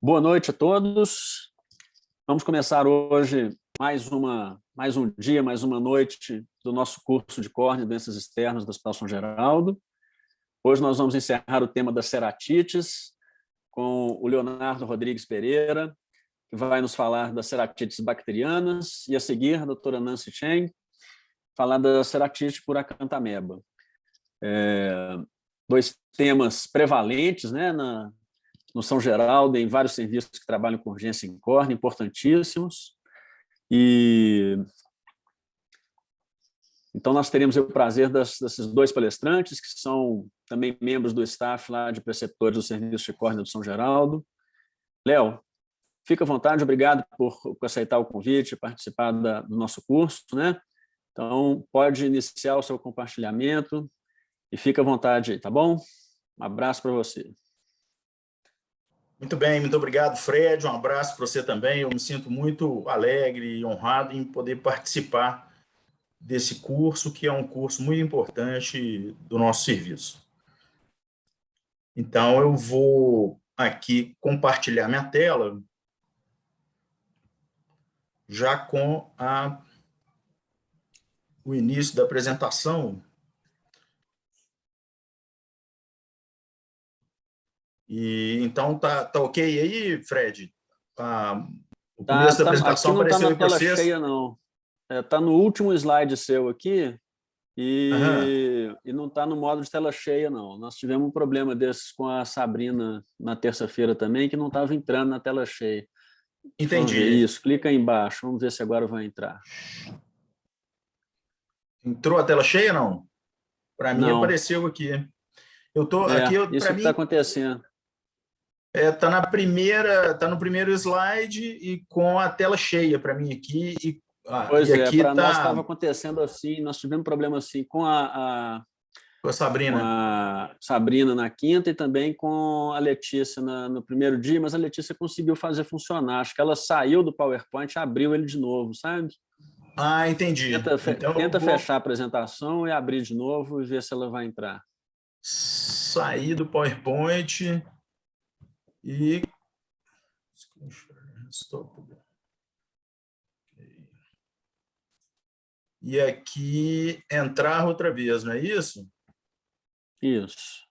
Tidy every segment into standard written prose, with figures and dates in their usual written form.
Boa noite a todos. Vamos começar hoje mais um dia, mais uma noite do nosso curso de córnea e doenças externas do Hospital São Geraldo. Hoje nós vamos encerrar o tema das ceratites com o Leonardo Rodrigues Pereira, que vai nos falar das ceratites bacterianas, e a seguir a doutora Nancy Cheng, falar da ceratite por acantameba. Dois temas prevalentes, né, no São Geraldo, em vários serviços que trabalham com urgência em córnea, importantíssimos. Então, nós teremos o prazer desses dois palestrantes, que são também membros do staff lá de preceptores do Serviço de Córnea do São Geraldo. Léo, fica à vontade, obrigado por aceitar o convite, participar do nosso curso, né? Então, pode iniciar o seu compartilhamento e fica à vontade aí, tá bom? Um abraço para você. Muito bem, muito obrigado, Fred. Um abraço para você também. Eu me sinto muito alegre e honrado em poder participar desse curso, que é um curso muito importante do nosso serviço. Então, eu vou aqui compartilhar minha tela já com o início da apresentação. E então tá ok aí, Fred? O começo da apresentação aqui não apareceu está aí na para tela vocês? cheia, não. Está no último slide seu aqui e não está no modo de tela cheia, não. Nós tivemos um problema desses com a Sabrina na terça-feira também, que não estava entrando na tela cheia. Entendi. Vamos ver isso, clica aí embaixo, vamos ver se agora vai entrar. Entrou a tela cheia, não? Para mim Não. apareceu aqui. Eu tô aqui, Isso para que mim está acontecendo. tá no primeiro slide e com a tela cheia para mim aqui Pois é, aqui para nós tá estava acontecendo assim, nós tivemos problema assim com a Sabrina. Sabrina na quinta e também com a Letícia no primeiro dia, mas a Letícia conseguiu fazer funcionar. Acho que ela saiu do PowerPoint e abriu ele de novo, sabe? Entendi. Então eu Tenta vou fechar a apresentação e abrir de novo e ver se ela vai entrar. sair do PowerPoint e aqui entrar outra vez, não é isso? Isso.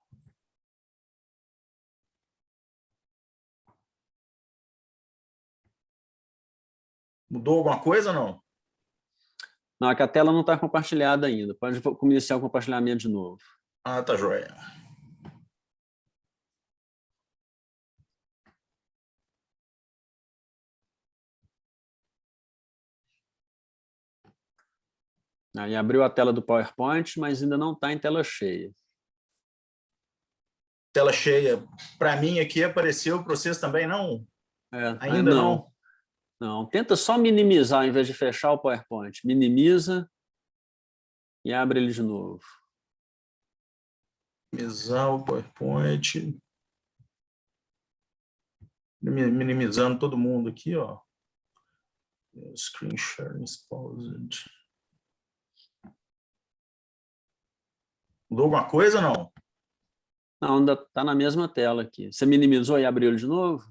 Mudou alguma coisa ou não? Não, é que a tela não está compartilhada ainda. Pode iniciar o compartilhamento de novo. Tá joia. Aí abriu a tela do PowerPoint, mas ainda não está em tela cheia. Tela cheia. Para mim aqui apareceu, para vocês também não? Ainda não? Não, tenta só minimizar em vez de fechar o PowerPoint. Minimiza e abre ele de novo. Minimizar o PowerPoint. Minimizando todo mundo aqui, ó. Screen sharing paused. Mudou alguma coisa ou não? Não, ainda está na mesma tela aqui. Você minimizou e abriu ele de novo?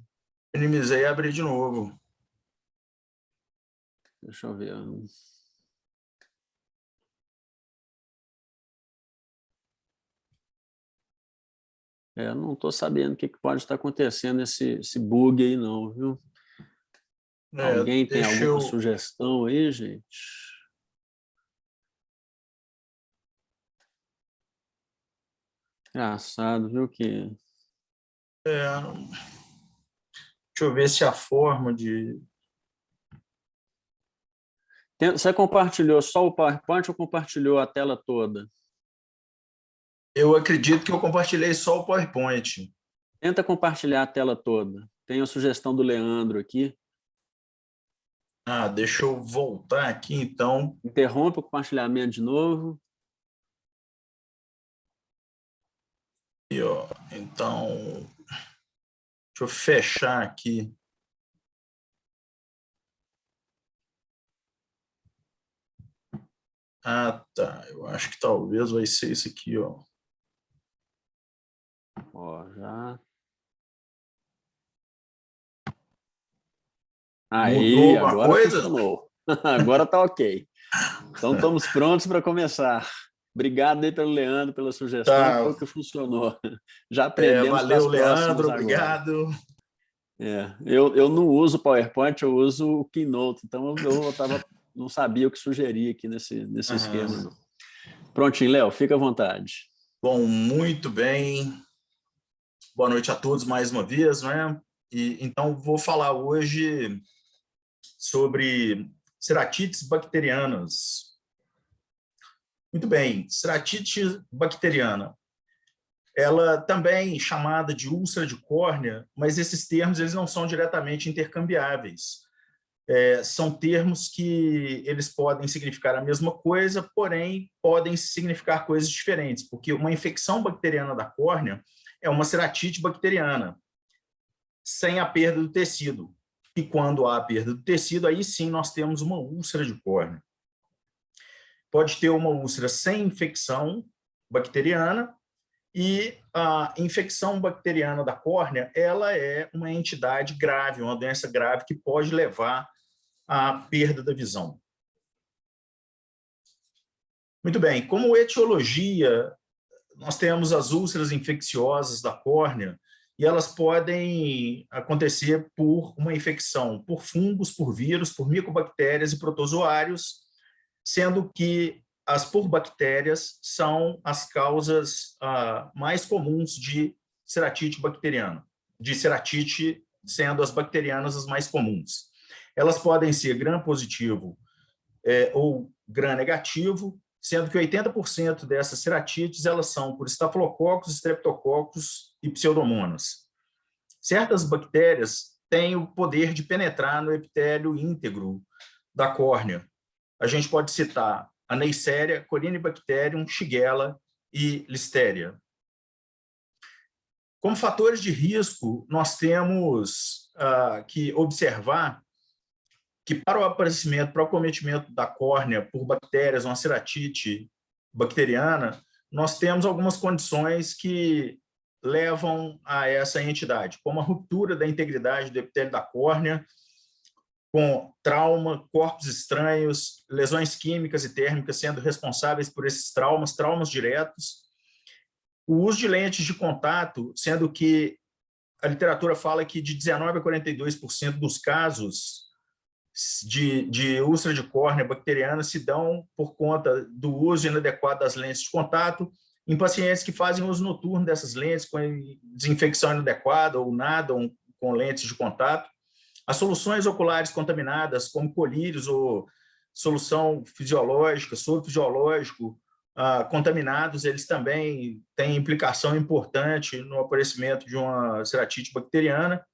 Minimizei e abri de novo. Deixa eu ver. Não estou sabendo o que pode estar acontecendo esse bug aí, não, viu? Alguém tem alguma sugestão aí, gente? Engraçado, viu que... Deixa eu ver se a forma de... Você compartilhou só o PowerPoint ou compartilhou a tela toda? Eu acredito que eu compartilhei só o PowerPoint. Tenta compartilhar a tela toda. Tem a sugestão do Leandro aqui. Deixa eu voltar aqui, então. Interrompe o compartilhamento de novo. E, então, deixa eu fechar aqui. Tá. Eu acho que talvez vai ser isso aqui, ó. Ó, já. Aí, Mudou alguma agora coisa? funcionou. Agora tá ok. Então, estamos prontos para começar. Obrigado aí pelo Leandro, pela sugestão, que foi Tá. o que funcionou. Já aprendemos com Valeu, as próximas Leandro, agora. obrigado. Eu não uso o PowerPoint, eu uso o Keynote, então não sabia o que sugerir aqui nesse esquema, não. Prontinho, Léo, fica à vontade. Bom, muito bem. Boa noite a todos mais uma vez, né? Então, vou falar hoje sobre ceratites bacterianas. Muito bem, ceratite bacteriana. Ela também chamada de úlcera de córnea, mas esses termos eles não são diretamente intercambiáveis. São termos que eles podem significar a mesma coisa, porém podem significar coisas diferentes, porque uma infecção bacteriana da córnea é uma ceratite bacteriana, sem a perda do tecido. E quando há a perda do tecido, aí sim nós temos uma úlcera de córnea. Pode ter uma úlcera sem infecção bacteriana, e a infecção bacteriana da córnea, ela é uma entidade grave, uma doença grave que pode levar à perda da visão. Muito bem, como etiologia, nós temos as úlceras infecciosas da córnea, e elas podem acontecer por uma infecção por fungos, por vírus, por micobactérias e protozoários, sendo que as por bactérias são as causas mais comuns de ceratite bacteriana, de ceratite sendo as bacterianas as mais comuns. Elas podem ser gram-positivo ou gram-negativo, sendo que 80% dessas ceratites elas são por estafilococos, streptococos e pseudomonas. Certas bactérias têm o poder de penetrar no epitélio íntegro da córnea. A gente pode citar a Neisseria, Corynebacterium, Shigella e Listeria. Como fatores de risco, nós temos que observar que para o aparecimento, para o acometimento da córnea por bactérias, uma ceratite bacteriana, nós temos algumas condições que levam a essa entidade, como a ruptura da integridade do epitélio da córnea, com trauma, corpos estranhos, lesões químicas e térmicas sendo responsáveis por esses traumas diretos, o uso de lentes de contato, sendo que a literatura fala que de 19% a 42% dos casos de úlcera de córnea bacteriana se dão por conta do uso inadequado das lentes de contato em pacientes que fazem uso noturno dessas lentes com desinfecção inadequada ou nadam com lentes de contato. As soluções oculares contaminadas, como colírios ou solução fisiológica, soro fisiológico, contaminados, eles também têm implicação importante no aparecimento de uma ceratite bacteriana.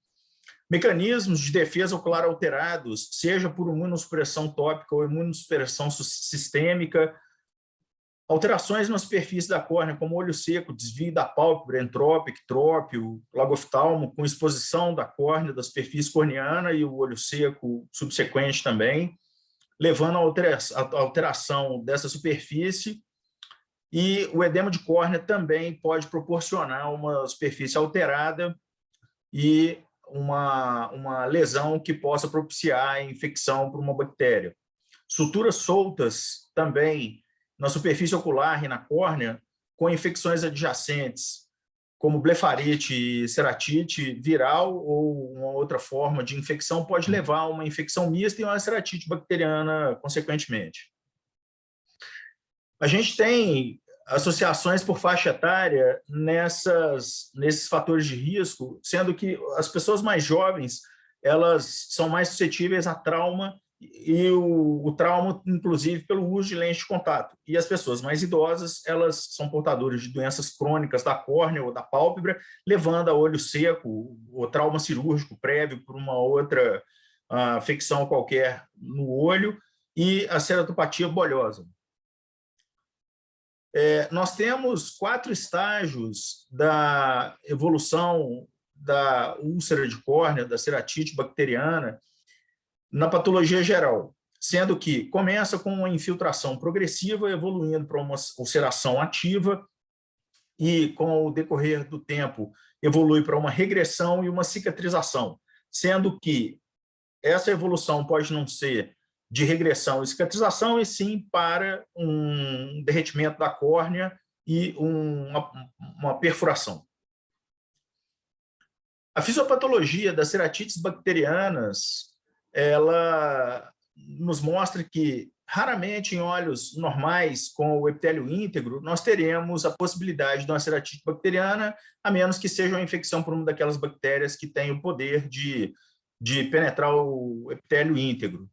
Mecanismos de defesa ocular alterados, seja por imunossupressão tópica ou imunossupressão sistêmica, alterações na superfície da córnea, como olho seco, desvio da pálpebra, entrópio, ectrópio, lagoftalmo, com exposição da córnea, da superfície corneana e o olho seco subsequente também, levando à alteração dessa superfície. E o edema de córnea também pode proporcionar uma superfície alterada e uma lesão que possa propiciar a infecção por uma bactéria. Suturas soltas também na superfície ocular e na córnea, com infecções adjacentes, como blefarite e ceratite viral ou uma outra forma de infecção, pode levar a uma infecção mista e uma ceratite bacteriana, consequentemente. A gente tem associações por faixa etária nesses fatores de risco, sendo que as pessoas mais jovens elas são mais suscetíveis a trauma, e o trauma, inclusive, pelo uso de lente de contato. E as pessoas mais idosas, elas são portadoras de doenças crônicas da córnea ou da pálpebra, levando a olho seco, ou trauma cirúrgico prévio por uma outra afecção qualquer no olho, e a ceratopatia bolhosa. Nós temos 4 estágios da evolução da úlcera de córnea, da ceratite bacteriana, na patologia geral, sendo que começa com uma infiltração progressiva, evoluindo para uma ulceração ativa, e, com o decorrer do tempo, evolui para uma regressão e uma cicatrização, sendo que essa evolução pode não ser de regressão e cicatrização, e sim para um derretimento da córnea e uma perfuração. A fisiopatologia das ceratites bacterianas, ela nos mostra que, raramente, em olhos normais, com o epitélio íntegro, nós teremos a possibilidade de uma ceratite bacteriana, a menos que seja uma infecção por uma daquelas bactérias que tem o poder de penetrar o epitélio íntegro.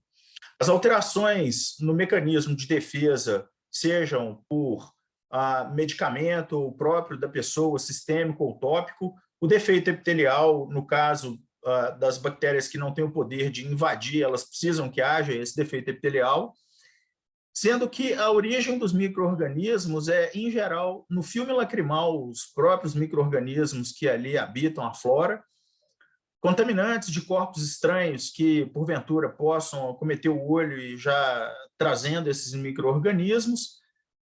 As alterações no mecanismo de defesa, sejam por medicamento próprio da pessoa, sistêmico ou tópico, o defeito epitelial, no caso das bactérias que não têm o poder de invadir, elas precisam que haja esse defeito epitelial, sendo que a origem dos micro-organismos é, em geral, no filme lacrimal, os próprios micro-organismos que ali habitam a flora, contaminantes de corpos estranhos que, porventura, possam acometer o olho e já trazendo esses micro-organismos,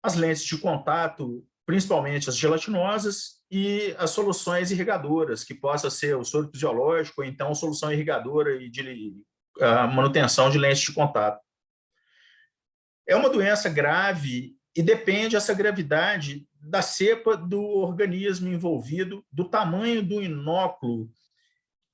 as lentes de contato, principalmente as gelatinosas, e as soluções irrigadoras, que possa ser o soro fisiológico, ou então solução irrigadora e de manutenção de lentes de contato. É uma doença grave e depende essa gravidade da cepa do organismo envolvido, do tamanho do inóculo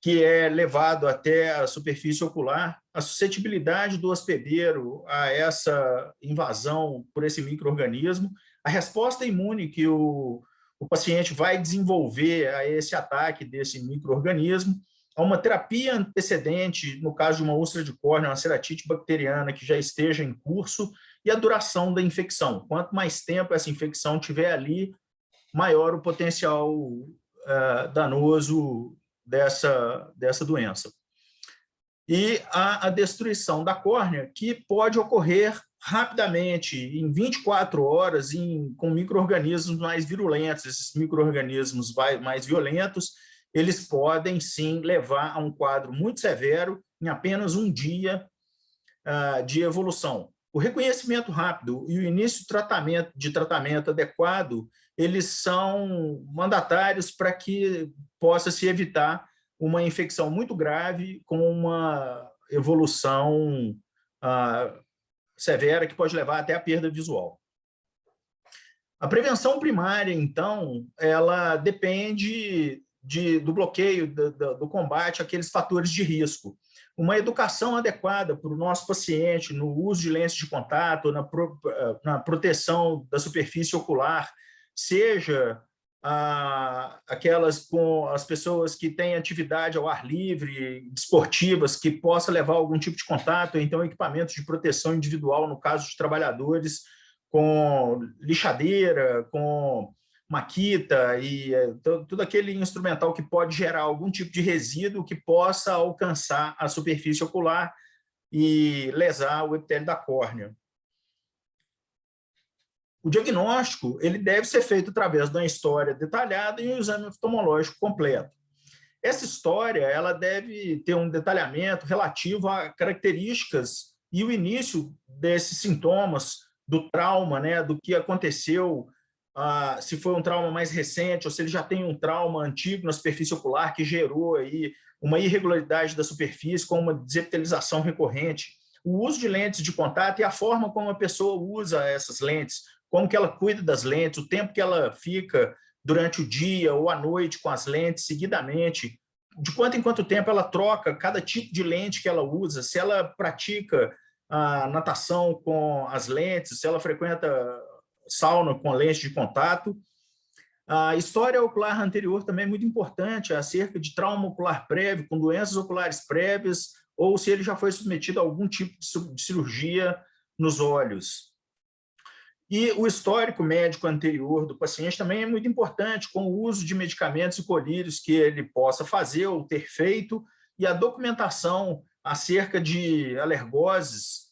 que é levado até a superfície ocular, a suscetibilidade do hospedeiro a essa invasão por esse micro-organismo, a resposta imune que o paciente vai desenvolver a esse ataque desse micro-organismo, a uma terapia antecedente, no caso de uma úlcera de córnea, uma ceratite bacteriana que já esteja em curso, e a duração da infecção. Quanto mais tempo essa infecção tiver ali, maior o potencial danoso dessa doença. E a destruição da córnea, que pode ocorrer rapidamente, em 24 horas, com micro-organismos mais virulentos. Esses micro-organismos mais violentos, eles podem, sim, levar a um quadro muito severo em apenas um dia de evolução. O reconhecimento rápido e o início de tratamento adequado, eles são mandatários para que possa se evitar uma infecção muito grave com uma evolução severa que pode levar até a perda visual. A prevenção primária, então, ela depende do bloqueio, do combate àqueles fatores de risco. Uma educação adequada para o nosso paciente no uso de lentes de contato, na proteção da superfície ocular, seja aquelas com as pessoas que têm atividade ao ar livre, desportivas, que possa levar algum tipo de contato, então equipamentos de proteção individual, no caso de trabalhadores com lixadeira, com maquita e todo aquele instrumental que pode gerar algum tipo de resíduo que possa alcançar a superfície ocular e lesar o epitélio da córnea. O diagnóstico ele deve ser feito através de uma história detalhada e um exame oftalmológico completo. Essa história ela deve ter um detalhamento relativo a características e o início desses sintomas, do trauma, né, do que aconteceu, se foi um trauma mais recente ou se ele já tem um trauma antigo na superfície ocular que gerou aí uma irregularidade da superfície com uma desepitelização recorrente. O uso de lentes de contato e a forma como a pessoa usa essas lentes, como que ela cuida das lentes, o tempo que ela fica durante o dia ou à noite com as lentes seguidamente, de quanto em quanto tempo ela troca cada tipo de lente que ela usa, se ela pratica a natação com as lentes, se ela frequenta sauna com lente de contato. A história ocular anterior também é muito importante, acerca de trauma ocular prévio, com doenças oculares prévias, ou se ele já foi submetido a algum tipo de cirurgia nos olhos. E o histórico médico anterior do paciente também é muito importante, com o uso de medicamentos e colírios que ele possa fazer ou ter feito, e a documentação acerca de alergoses,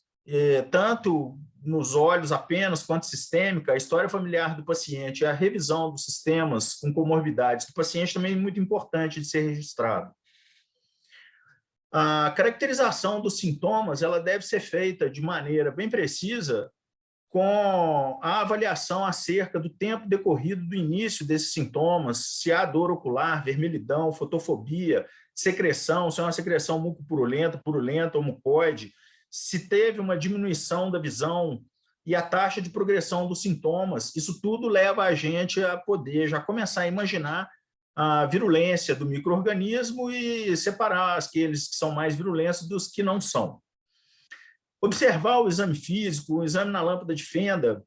tanto nos olhos apenas quanto sistêmica, a história familiar do paciente, a revisão dos sistemas com comorbidades do paciente também é muito importante de ser registrado. A caracterização dos sintomas ela deve ser feita de maneira bem precisa, com a avaliação acerca do tempo decorrido do início desses sintomas, se há dor ocular, vermelhidão, fotofobia, secreção, se é uma secreção mucopurulenta, purulenta ou mucoide, se teve uma diminuição da visão e a taxa de progressão dos sintomas. Isso tudo leva a gente a poder já começar a imaginar a virulência do micro-organismo e separar aqueles que são mais virulentos dos que não são. Observar o exame físico, o exame na lâmpada de fenda,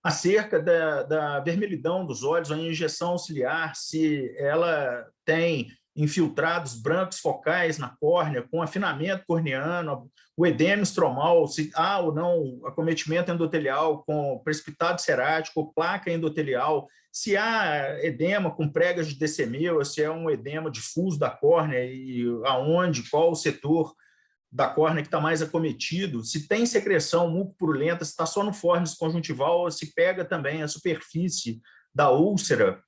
acerca da vermelhidão dos olhos, a injeção auxiliar, se ela tem infiltrados brancos focais na córnea, com afinamento corneano, o edema estromal, se há ou não acometimento endotelial com precipitado cerático, placa endotelial, se há edema com pregas de DCM, se é um edema difuso da córnea e aonde, qual o setor da córnea que está mais acometido, se tem secreção mucopurulenta, se está só no fórnix conjuntival, ou se pega também a superfície da úlcera,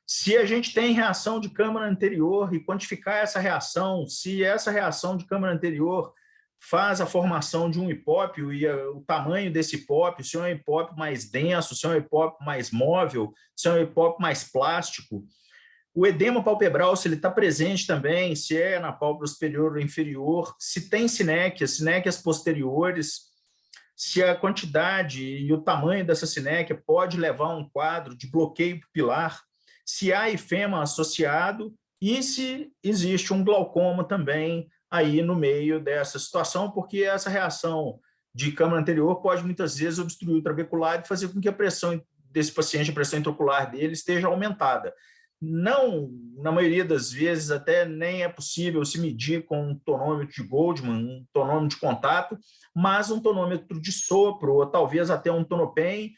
se a gente tem reação de câmara anterior e quantificar essa reação, se essa reação de câmara anterior faz a formação de um hipópio e o tamanho desse hipópio, se é um hipópio mais denso, se é um hipópio mais móvel, se é um hipópio mais plástico. O edema palpebral, se ele está presente também, se é na pálpebra superior ou inferior, se tem sinéquias posteriores, se a quantidade e o tamanho dessa sinéquia pode levar a um quadro de bloqueio pupilar, se há ifema associado e se existe um glaucoma também aí no meio dessa situação, porque essa reação de câmara anterior pode muitas vezes obstruir o trabecular e fazer com que a pressão desse paciente, a pressão intraocular dele, esteja aumentada. Não, na maioria das vezes, até nem é possível se medir com um tonômetro de Goldman, um tonômetro de contato, mas um tonômetro de sopro, ou talvez até um tonopen,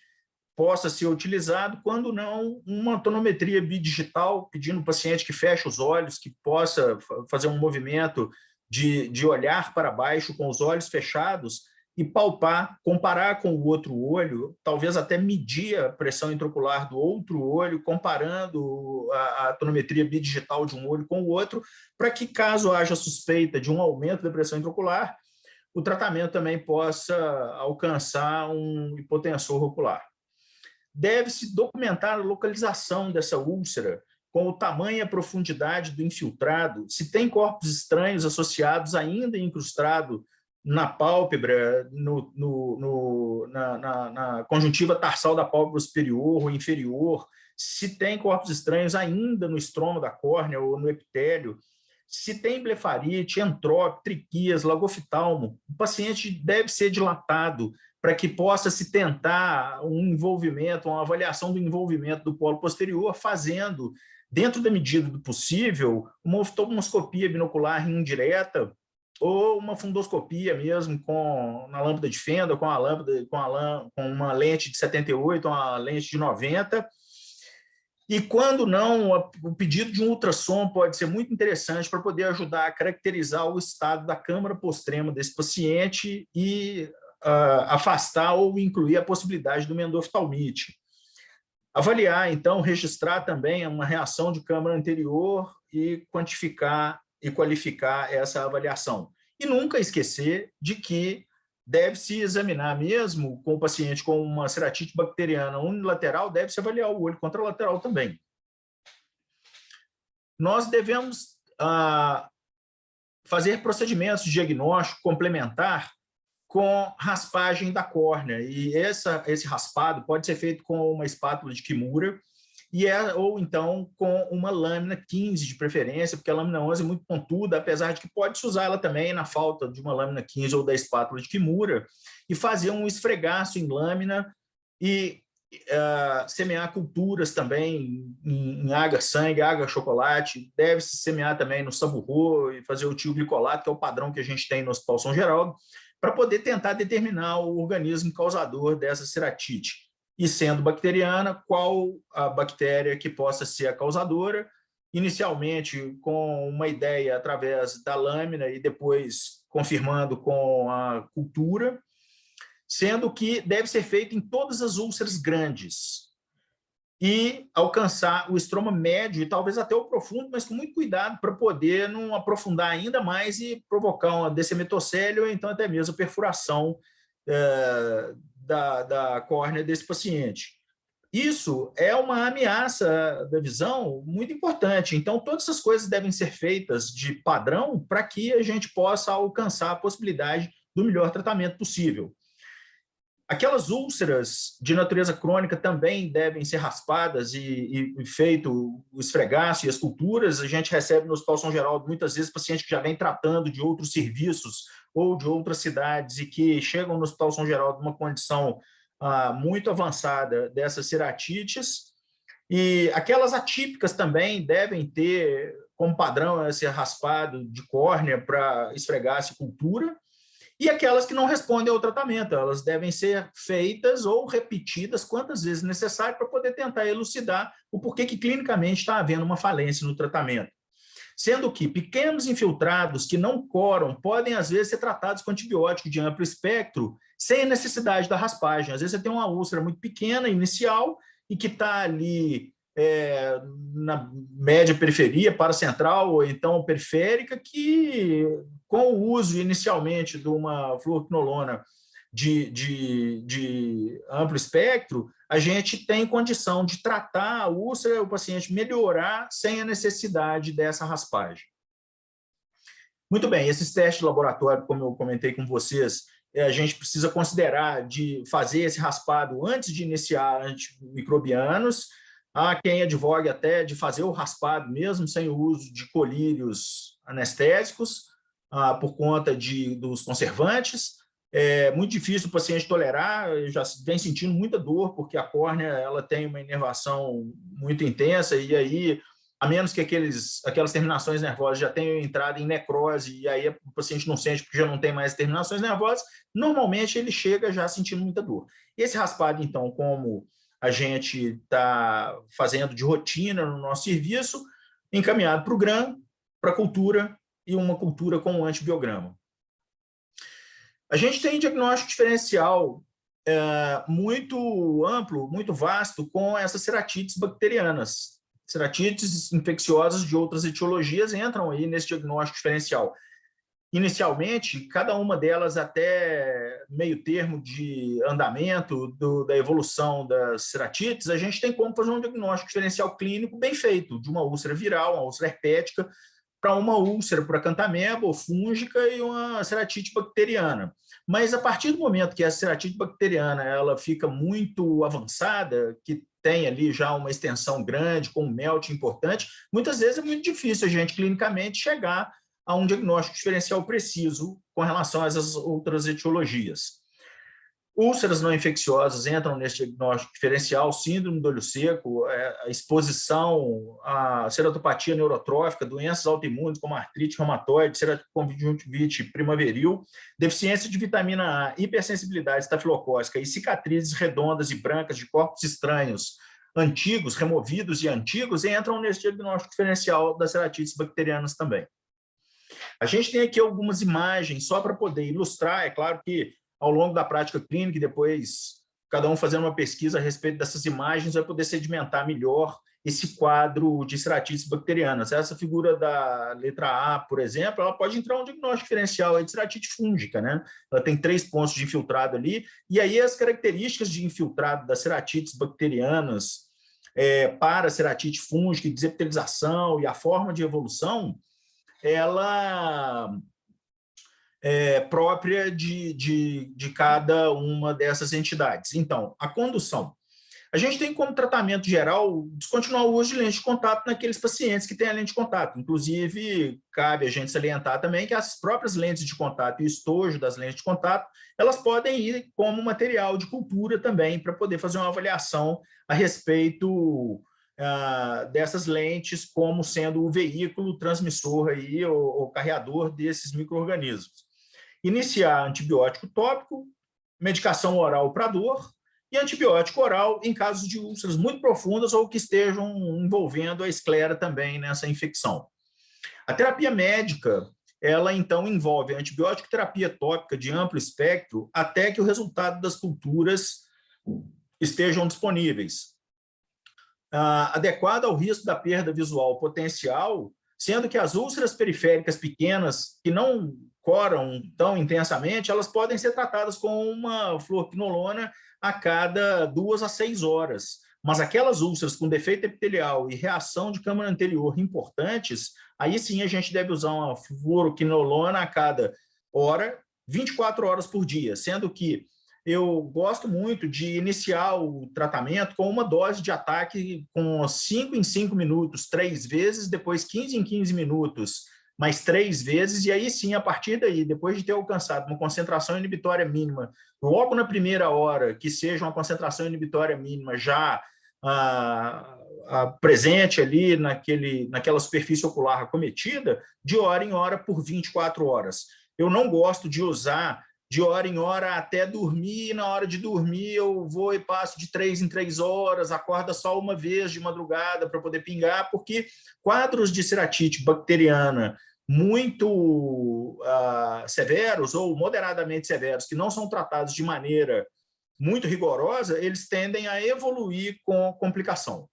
possa ser utilizado, quando não, uma tonometria bidigital, pedindo ao paciente que feche os olhos, que possa fazer um movimento de olhar para baixo com os olhos fechados e palpar, comparar com o outro olho, talvez até medir a pressão intraocular do outro olho, comparando a tonometria bidigital de um olho com o outro, para que, caso haja suspeita de um aumento da pressão intraocular, o tratamento também possa alcançar um hipotensor ocular. Deve-se documentar a localização dessa úlcera, com o tamanho e a profundidade do infiltrado, se tem corpos estranhos associados ainda incrustado na pálpebra, na conjuntiva tarsal da pálpebra superior ou inferior, se tem corpos estranhos ainda no estromo da córnea ou no epitélio, se tem blefarite, entrópio, triquias, lagoftalmo, o paciente deve ser dilatado para que possa se tentar um envolvimento, uma avaliação do envolvimento do polo posterior, fazendo, dentro da medida do possível, uma oftalmoscopia binocular indireta ou uma fundoscopia mesmo na lâmpada de fenda, com uma lente de 78, uma lente de 90. E quando não, o pedido de um ultrassom pode ser muito interessante para poder ajudar a caracterizar o estado da câmara postrema desse paciente e afastar ou incluir a possibilidade do uma endoftalmite. Avaliar, então, registrar também uma reação de câmara anterior e quantificar e qualificar essa avaliação. E nunca esquecer de que deve-se examinar mesmo com o paciente com uma ceratite bacteriana unilateral, deve-se avaliar o olho contralateral também. Nós devemos fazer procedimentos de diagnóstico complementar com raspagem da córnea, e esse raspado pode ser feito com uma espátula de Kimura, ou então com uma lâmina 15 de preferência, porque a lâmina 11 é muito pontuda, apesar de que pode-se usar ela também na falta de uma lâmina 15 ou da espátula de Kimura, e fazer um esfregaço em lâmina e semear culturas também em agar-sangue, agar-chocolate, deve-se semear também no saburro e fazer o tioglicolato, que é o padrão que a gente tem no Hospital São Geraldo, para poder tentar determinar o organismo causador dessa ceratite. E sendo bacteriana, qual a bactéria que possa ser a causadora, inicialmente com uma ideia através da lâmina e depois confirmando com a cultura, sendo que deve ser feito em todas as úlceras grandes e alcançar o estroma médio e talvez até o profundo, mas com muito cuidado para poder não aprofundar ainda mais e provocar uma descemetocele ou então até mesmo a perfuração da córnea desse paciente. Isso é uma ameaça da visão muito importante. Então, todas essas coisas devem ser feitas de padrão para que a gente possa alcançar a possibilidade do melhor tratamento possível. Aquelas úlceras de natureza crônica também devem ser raspadas e feito o esfregaço e as culturas. A gente recebe no Hospital São Geraldo muitas vezes pacientes que já vêm tratando de outros serviços ou de outras cidades e que chegam no Hospital São Geraldo numa condição muito avançada dessas ceratites. E aquelas atípicas também devem ter como padrão esse raspado de córnea para esfregaço e cultura. E aquelas que não respondem ao tratamento, elas devem ser feitas ou repetidas quantas vezes necessário para poder tentar elucidar o porquê que clinicamente está havendo uma falência no tratamento. Sendo que pequenos infiltrados que não coram podem, às vezes, ser tratados com antibiótico de amplo espectro sem a necessidade da raspagem. Às vezes você tem uma úlcera muito pequena, inicial, e que está ali na média periferia, paracentral ou então periférica, que com o uso inicialmente de uma fluoroquinolona de amplo espectro, a gente tem condição de tratar a úlcera, o paciente melhorar sem a necessidade dessa raspagem. Muito bem, esses testes de laboratório, como eu comentei com vocês, a gente precisa considerar de fazer esse raspado antes de iniciar antimicrobianos. Há quem advogue até de fazer o raspado mesmo sem o uso de colírios anestésicos, por conta dos conservantes. É muito difícil o paciente tolerar, já vem sentindo muita dor, porque a córnea ela tem uma inervação muito intensa, e aí, a menos que aquelas terminações nervosas já tenham entrado em necrose, e aí o paciente não sente porque já não tem mais terminações nervosas, normalmente ele chega já sentindo muita dor. Esse raspado, então, como a gente está fazendo de rotina no nosso serviço, encaminhado para o GRAM, para a cultura e uma cultura com um antibiograma. A gente tem diagnóstico diferencial muito amplo, muito vasto, com essas ceratites bacterianas. Ceratites infecciosas de outras etiologias entram aí nesse diagnóstico diferencial. Inicialmente, cada uma delas até meio termo de andamento da evolução das ceratites, a gente tem como fazer um diagnóstico diferencial clínico bem feito, de uma úlcera viral, uma úlcera herpética, para uma úlcera por acantameba ou fúngica e uma ceratite bacteriana. Mas a partir do momento que a ceratite bacteriana ela fica muito avançada, que tem ali já uma extensão grande, com um melt importante, muitas vezes é muito difícil a gente clinicamente chegar a um diagnóstico diferencial preciso com relação a essas outras etiologias. Úlceras não infecciosas entram nesse diagnóstico diferencial, síndrome do olho seco, a exposição à ceratopatia neurotrófica, doenças autoimunes como artrite reumatoide, ceratoconjuntivite primaveril, deficiência de vitamina A, hipersensibilidade estafilocócica e cicatrizes redondas e brancas de corpos estranhos antigos, removidos e antigos, entram nesse diagnóstico diferencial das ceratites bacterianas também. A gente tem aqui algumas imagens só para poder ilustrar, é claro que ao longo da prática clínica, e depois cada um fazendo uma pesquisa a respeito dessas imagens, vai poder sedimentar melhor esse quadro de ceratites bacterianas. Essa figura da letra A, por exemplo, ela pode entrar um diagnóstico diferencial de ceratite fúngica, né? Ela tem 3 pontos de infiltrado ali, e aí as características de infiltrado das ceratites bacterianas para ceratite fúngica, desepitelização e a forma de evolução, ela própria de cada uma dessas entidades. Então, a condução. A gente tem como tratamento geral descontinuar o uso de lente de contato naqueles pacientes que têm a lente de contato. Inclusive, cabe a gente salientar também que as próprias lentes de contato e o estojo das lentes de contato, elas podem ir como material de cultura também, para poder fazer uma avaliação a respeito dessas lentes como sendo o veículo transmissor aí, ou carreador desses micro-organismos. Iniciar antibiótico tópico, medicação oral para dor e antibiótico oral em casos de úlceras muito profundas ou que estejam envolvendo a esclera também nessa infecção. A terapia médica, ela então envolve a antibiótico terapia tópica de amplo espectro até que o resultado das culturas estejam disponíveis. Adequada ao risco da perda visual potencial, sendo que as úlceras periféricas pequenas, que não coram tão intensamente, elas podem ser tratadas com uma fluoroquinolona a cada 2 a 6 horas. Mas aquelas úlceras com defeito epitelial e reação de câmara anterior importantes, aí sim a gente deve usar uma fluoroquinolona a cada hora, 24 horas por dia, sendo que eu gosto muito de iniciar o tratamento com uma dose de ataque com 5 em 5 minutos, 3 vezes, depois 15 em 15 minutos, mais 3 vezes, e aí sim, a partir daí, depois de ter alcançado uma concentração inibitória mínima, logo na primeira hora, que seja uma concentração inibitória mínima já presente ali naquela superfície ocular acometida, de hora em hora por 24 horas. Eu não gosto de usar de hora em hora até dormir, e na hora de dormir eu vou e passo de 3 em 3 horas, acorda só uma vez de madrugada para poder pingar, porque quadros de ceratite bacteriana muito severos ou moderadamente severos, que não são tratados de maneira muito rigorosa, eles tendem a evoluir com complicação.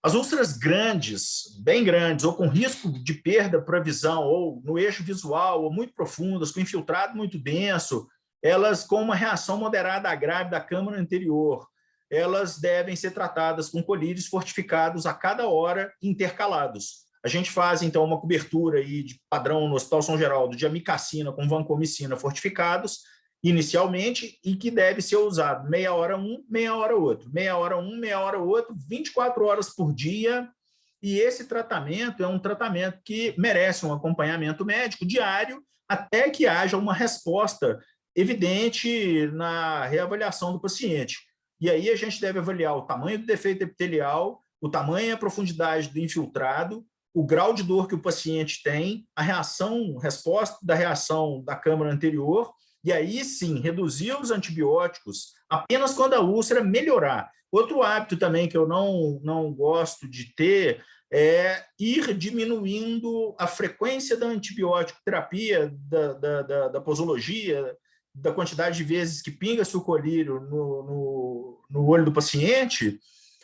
As úlceras grandes, bem grandes, ou com risco de perda para a visão, ou no eixo visual, ou muito profundas, com infiltrado muito denso, elas com uma reação moderada a grave da câmara anterior, elas devem ser tratadas com colírios fortificados a cada hora, intercalados. A gente faz, então, uma cobertura aí de padrão no Hospital São Geraldo de amicacina com vancomicina fortificados, inicialmente, e que deve ser usado meia hora um, meia hora outro, meia hora um, meia hora outro, 24 horas por dia, e esse tratamento é um tratamento que merece um acompanhamento médico diário até que haja uma resposta evidente na reavaliação do paciente. E aí a gente deve avaliar o tamanho do defeito epitelial, o tamanho e a profundidade do infiltrado, o grau de dor que o paciente tem, a resposta da reação da câmara anterior, e aí sim, reduzir os antibióticos apenas quando a úlcera melhorar. Outro hábito também que eu não gosto de ter é ir diminuindo a frequência da antibiótico terapia, da posologia, da quantidade de vezes que pinga-se o colírio no olho do paciente,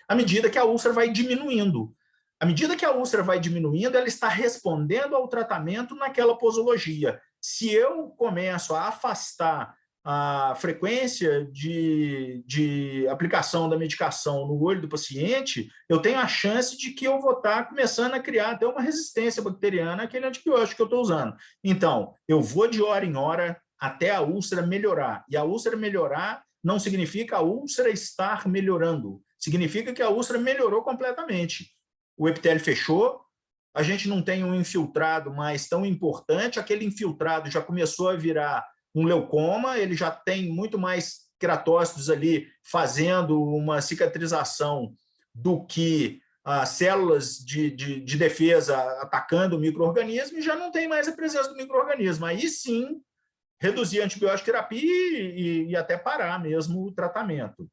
à medida que a úlcera vai diminuindo. À medida que a úlcera vai diminuindo, ela está respondendo ao tratamento naquela posologia. Se eu começo a afastar a frequência de aplicação da medicação no olho do paciente, eu tenho a chance de que eu vou estar começando a criar até uma resistência bacteriana àquele antibiótico que eu estou usando. Então, eu vou de hora em hora até a úlcera melhorar. E a úlcera melhorar não significa a úlcera estar melhorando, significa que a úlcera melhorou completamente. O epitélio fechou, a gente não tem um infiltrado mais tão importante, aquele infiltrado já começou a virar um leucoma, ele já tem muito mais queratócitos ali fazendo uma cicatrização do que as células de defesa atacando o micro-organismo, e já não tem mais a presença do micro-organismo. Aí sim, reduzir a antibiótico terapia e até parar mesmo o tratamento.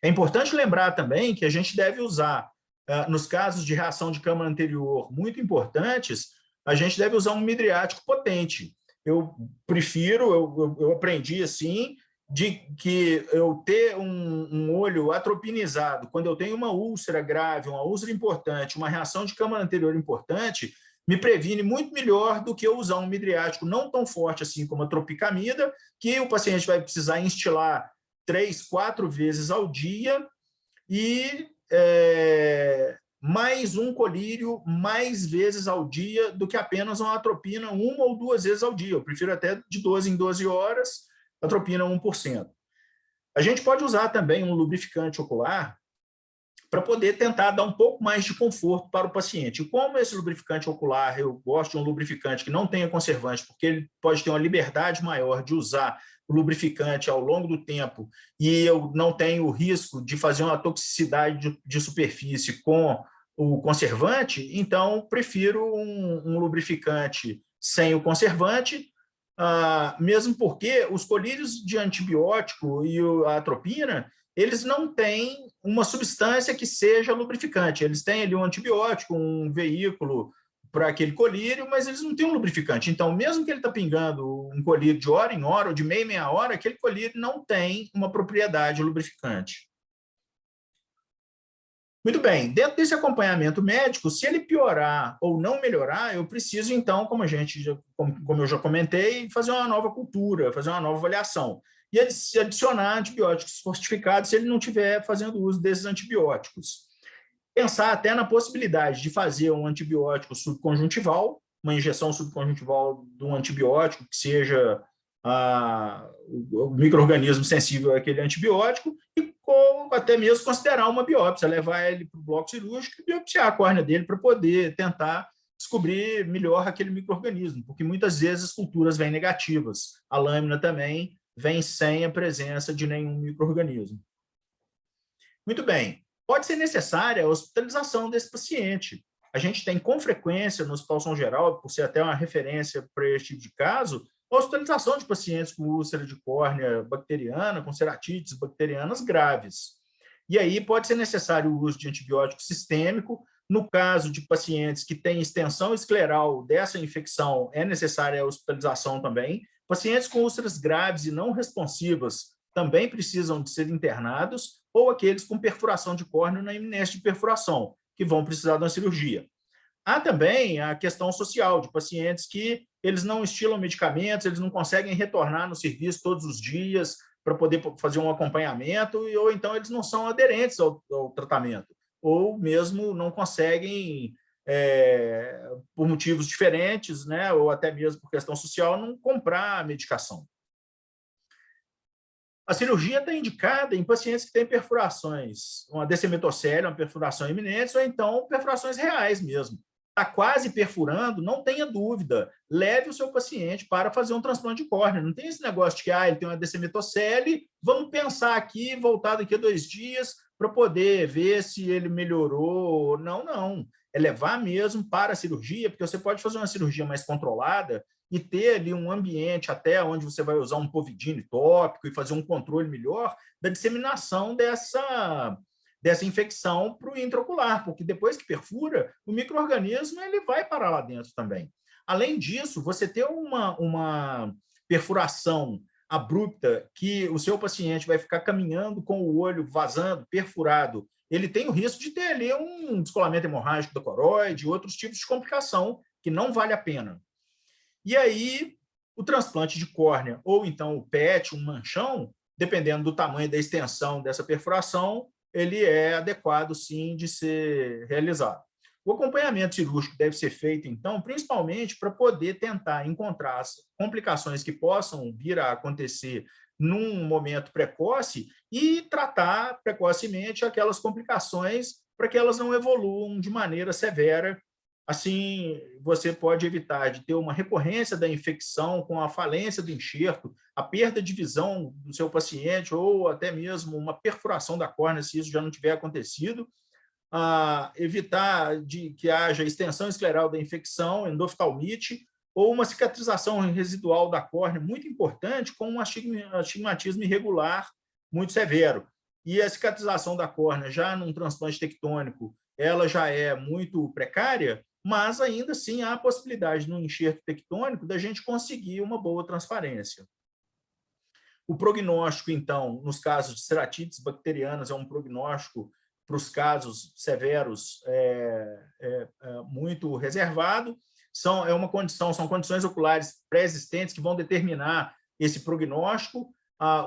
É importante lembrar também que a gente deve usar nos casos de reação de câmara anterior muito importantes, a gente deve usar um midriático potente. Eu prefiro, eu aprendi assim, de que eu ter um olho atropinizado, quando eu tenho uma úlcera grave, uma úlcera importante, uma reação de câmara anterior importante, me previne muito melhor do que eu usar um midriático não tão forte assim como a tropicamida, que o paciente vai precisar instilar 3, 4 vezes ao dia e mais um colírio mais vezes ao dia do que apenas uma atropina 1 ou 2 vezes ao dia. Eu prefiro até de 12 em 12 horas, atropina 1%. A gente pode usar também um lubrificante ocular para poder tentar dar um pouco mais de conforto para o paciente. E como esse lubrificante ocular, eu gosto de um lubrificante que não tenha conservante, porque ele pode ter uma liberdade maior de usar o lubrificante ao longo do tempo, e eu não tenho o risco de fazer uma toxicidade de superfície com o conservante, então prefiro um lubrificante sem o conservante, mesmo porque os colírios de antibiótico e a atropina, eles não têm uma substância que seja lubrificante. Eles têm ali um antibiótico, um veículo para aquele colírio, mas eles não têm um lubrificante. Então, mesmo que ele está pingando um colírio de hora em hora ou de meia em meia hora, aquele colírio não tem uma propriedade lubrificante. Muito bem, dentro desse acompanhamento médico, se ele piorar ou não melhorar, eu preciso, então, como eu já comentei, fazer uma nova cultura, fazer uma nova avaliação. E adicionar antibióticos fortificados se ele não estiver fazendo uso desses antibióticos. Pensar até na possibilidade de fazer um antibiótico subconjuntival, uma injeção subconjuntival de um antibiótico que seja o micro-organismo sensível àquele antibiótico, ou até mesmo considerar uma biópsia, levar ele para o bloco cirúrgico e biopsiar a córnea dele para poder tentar descobrir melhor aquele micro-organismo, porque muitas vezes as culturas vêm negativas, a lâmina também vem sem a presença de nenhum micro-organismo. Muito bem, pode ser necessária a hospitalização desse paciente. A gente tem com frequência no Hospital São Geraldo, por ser até uma referência para esse tipo de caso, a hospitalização de pacientes com úlcera de córnea bacteriana, com ceratites bacterianas graves. E aí pode ser necessário o uso de antibiótico sistêmico. No caso de pacientes que têm extensão escleral dessa infecção, é necessária a hospitalização também. Pacientes com úlceras graves e não responsivas também precisam de ser internados, ou aqueles com perfuração de córnea na iminência de perfuração, que vão precisar de uma cirurgia. Há também a questão social de pacientes que eles não estilam medicamentos, eles não conseguem retornar no serviço todos os dias para poder fazer um acompanhamento, ou então eles não são aderentes ao tratamento, ou mesmo não conseguem, por motivos diferentes, né, ou até mesmo por questão social, não comprar a medicação. A cirurgia está indicada em pacientes que têm perfurações, uma descemetocele, uma perfuração iminente, ou então perfurações reais mesmo. Está quase perfurando, não tenha dúvida, leve o seu paciente para fazer um transplante de córnea. Não tem esse negócio de que ele tem uma descemetocele, vamos pensar aqui, voltar daqui a 2 dias, para poder ver se ele melhorou. Não, não. É levar mesmo para a cirurgia, porque você pode fazer uma cirurgia mais controlada e ter ali um ambiente até onde você vai usar um povidine tópico e fazer um controle melhor da disseminação dessa infecção para o intraocular, porque depois que perfura, o micro-organismo ele vai parar lá dentro também. Além disso, você ter uma perfuração abrupta que o seu paciente vai ficar caminhando com o olho vazando, perfurado, ele tem o risco de ter ali um descolamento hemorrágico da coroide e outros tipos de complicação que não vale a pena. E aí, o transplante de córnea, ou então o PET, um manchão, dependendo do tamanho da extensão dessa perfuração, ele é adequado, sim, de ser realizado. O acompanhamento cirúrgico deve ser feito, então, principalmente para poder tentar encontrar as complicações que possam vir a acontecer num momento precoce e tratar precocemente aquelas complicações para que elas não evoluam de maneira severa. Assim, você pode evitar de ter uma recorrência da infecção com a falência do enxerto, a perda de visão do seu paciente ou até mesmo uma perfuração da córnea, se isso já não tiver acontecido, evitar de que haja extensão escleral da infecção, endoftalmite, ou uma cicatrização residual da córnea, muito importante, com um astigmatismo irregular muito severo. E a cicatrização da córnea, já num transplante tectônico, ela já é muito precária, mas ainda assim há a possibilidade, no enxerto tectônico, da gente conseguir uma boa transparência. O prognóstico, então, nos casos de ceratites bacterianas, é um prognóstico para os casos severos muito reservado. São condições oculares pré-existentes que vão determinar esse prognóstico,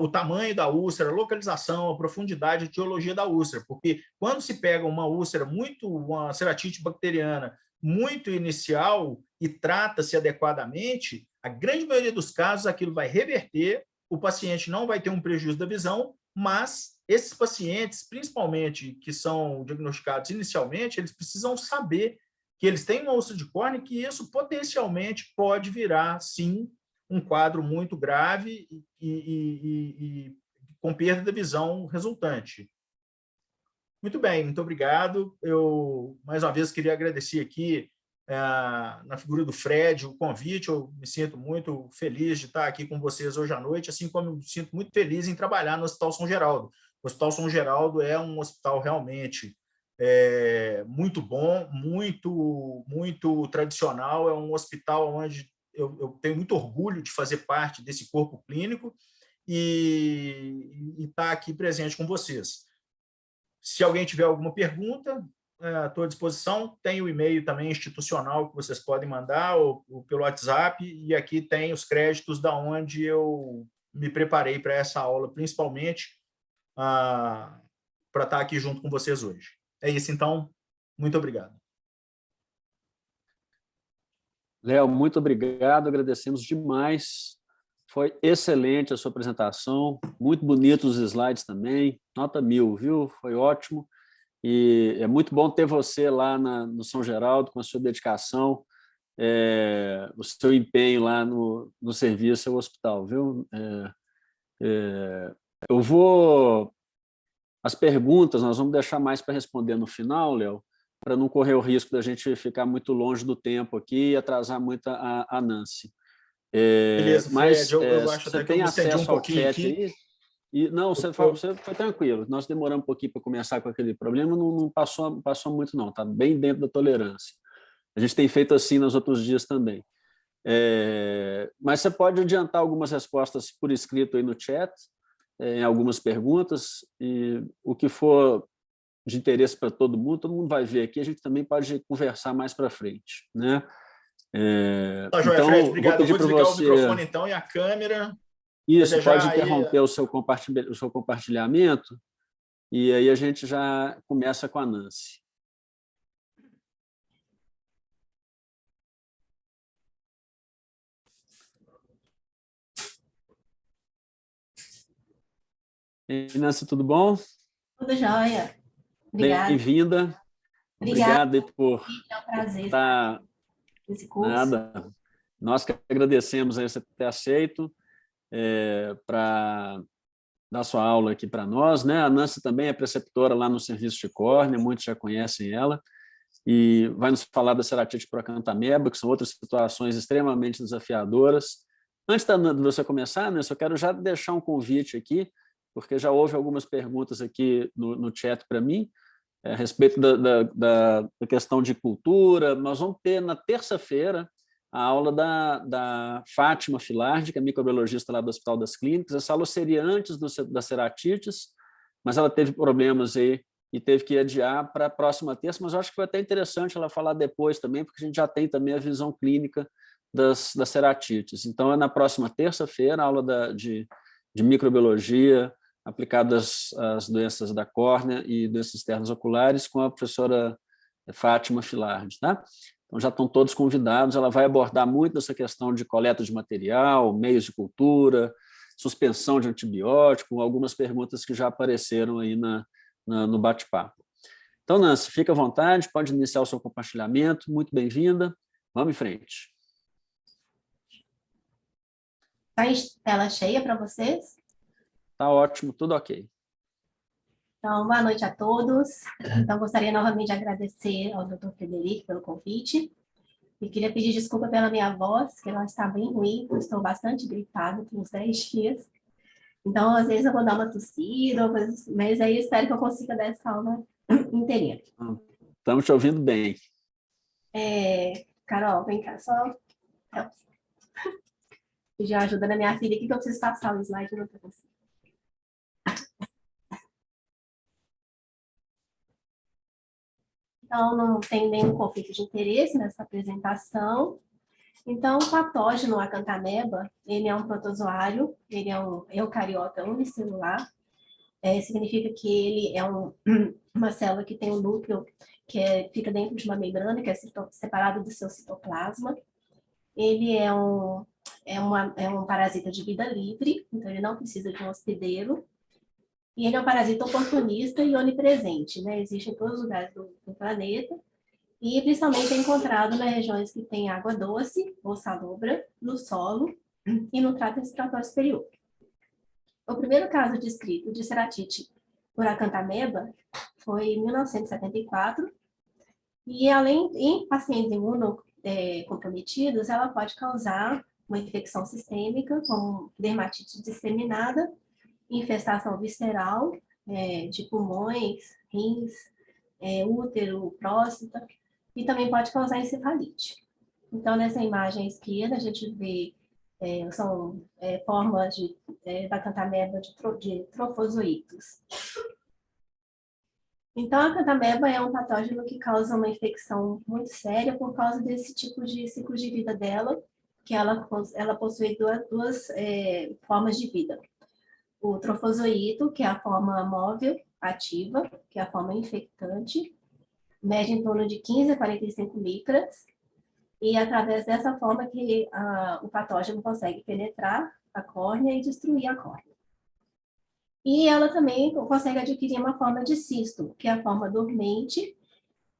o tamanho da úlcera, a localização, a profundidade, a etiologia da úlcera, porque quando se pega uma úlcera uma ceratite bacteriana muito inicial e trata-se adequadamente, a grande maioria dos casos aquilo vai reverter, o paciente não vai ter um prejuízo da visão, mas esses pacientes, principalmente que são diagnosticados inicialmente, eles precisam saber que eles têm uma úlcera de córnea e que isso potencialmente pode virar, sim, um quadro muito grave e com perda da visão resultante. Muito bem, muito obrigado. Eu, mais uma vez, queria agradecer aqui, na figura do Fred, o convite. Eu me sinto muito feliz de estar aqui com vocês hoje à noite, assim como eu me sinto muito feliz em trabalhar no Hospital São Geraldo. O Hospital São Geraldo é um hospital realmente muito bom, muito tradicional, é um hospital onde eu tenho muito orgulho de fazer parte desse corpo clínico e estar aqui presente com vocês. Se alguém tiver alguma pergunta, estou à disposição. Tem o e-mail também institucional que vocês podem mandar, ou pelo WhatsApp, e aqui tem os créditos da onde eu me preparei para essa aula, principalmente para estar aqui junto com vocês hoje. É isso, então. Muito obrigado. Léo, muito obrigado, agradecemos demais. Foi excelente a sua apresentação, muito bonitos os slides também, nota 1000, viu? Foi ótimo. E é muito bom ter você lá no São Geraldo, com a sua dedicação, o seu empenho lá no serviço ao hospital, viu? Eu vou... As perguntas nós vamos deixar mais para responder no final, Léo, para não correr o risco da gente ficar muito longe do tempo aqui e atrasar muito a Nancy. Beleza, Mas Fred, eu acho você até que eu tem me estendi um acesso ao pouquinho chat aqui. aí? E, não, você foi tranquilo. Nós demoramos um pouquinho para começar com aquele problema, não passou muito, não. Está bem dentro da tolerância. A gente tem feito assim nos outros dias também. Mas você pode adiantar algumas respostas por escrito aí no chat, em algumas perguntas, e o que for de interesse para todo mundo vai ver aqui, a gente também pode conversar mais para frente, né? Tá, joia, Então, Fred, eu vou obrigado. Eu pedir vou para desligar o você... microfone, então, e a câmera. Isso, pode Desejar aí... interromper o seu compartilhamento, e aí a gente já começa com a Nancy. E, Nancy, tudo bom? Tudo jóia. Obrigada. Bem-vinda. Obrigado por é um prazer estar nesse curso. Nada. Nós que agradecemos aí você ter aceito para dar sua aula aqui para nós, né? A Nancy também é preceptora lá no serviço de córnea, muitos já conhecem ela, e vai nos falar da ceratite por acantameba, que são outras situações extremamente desafiadoras. Antes de você começar, Nancy, eu quero já deixar um convite aqui, porque já houve algumas perguntas aqui no chat para mim, a respeito da questão de cultura. Nós vamos ter na terça-feira a aula da Fátima Filardi, que é microbiologista lá do Hospital das Clínicas. Essa aula seria antes da ceratites, mas ela teve problemas aí e teve que adiar para a próxima terça, mas eu acho que foi até interessante ela falar depois também, porque a gente já tem também a visão clínica das ceratites. Então, é na próxima terça-feira, a aula de microbiologia aplicadas às doenças da córnea e doenças externas oculares com a professora Fátima Filardi, tá? Então, já estão todos convidados. Ela vai abordar muito essa questão de coleta de material, meios de cultura, suspensão de antibiótico, algumas perguntas que já apareceram aí no bate-papo. Então, Nancy, fica à vontade, pode iniciar o seu compartilhamento. Muito bem-vinda. Vamos em frente. Está tela cheia para vocês? Está ótimo, tudo ok. Então, boa noite a todos. Então, gostaria novamente de agradecer ao Dr. Frederico pelo convite. E queria pedir desculpa pela minha voz, que ela está bem ruim, eu estou bastante gripada, tem uns 10 dias. Então, às vezes eu vou dar uma tossida, mas aí espero que eu consiga dar essa aula inteirinha. Estamos te ouvindo bem. Carol, vem cá, só pedir ajuda da minha filha aqui, que eu preciso passar o slide, não estou conseguindo. Então, não tem nenhum conflito de interesse nessa apresentação. Então, o patógeno acantameba, ele é um protozoário, ele é um eucariota unicelular, significa que ele é uma célula que tem um núcleo que fica dentro de uma membrana, que é separado do seu citoplasma. Ele é um parasita de vida livre, então ele não precisa de um hospedeiro. E ele é um parasita oportunista e onipresente, né? Existe em todos os lugares do planeta. E principalmente é encontrado nas regiões que tem água doce ou salobra, no solo e no trato respiratório superior. O primeiro caso descrito de ceratite por acantameba foi em 1974, e além em pacientes imunocomprometidos, ela pode causar uma infecção sistêmica, como dermatite disseminada, infestação visceral, de pulmões, rins, útero, próstata, e também pode causar encefalite. Então, nessa imagem à esquerda, a gente vê são formas da acantameba de trofozoítos. Então, a cantameba é um patógeno que causa uma infecção muito séria por causa desse tipo de ciclo de vida dela, que ela possui duas formas de vida. O trofozoito, que é a forma móvel ativa, que é a forma infectante, mede em torno de 15 a 45 micras, e é através dessa forma que o patógeno consegue penetrar a córnea e destruir a córnea. E ela também consegue adquirir uma forma de cisto, que é a forma dormente,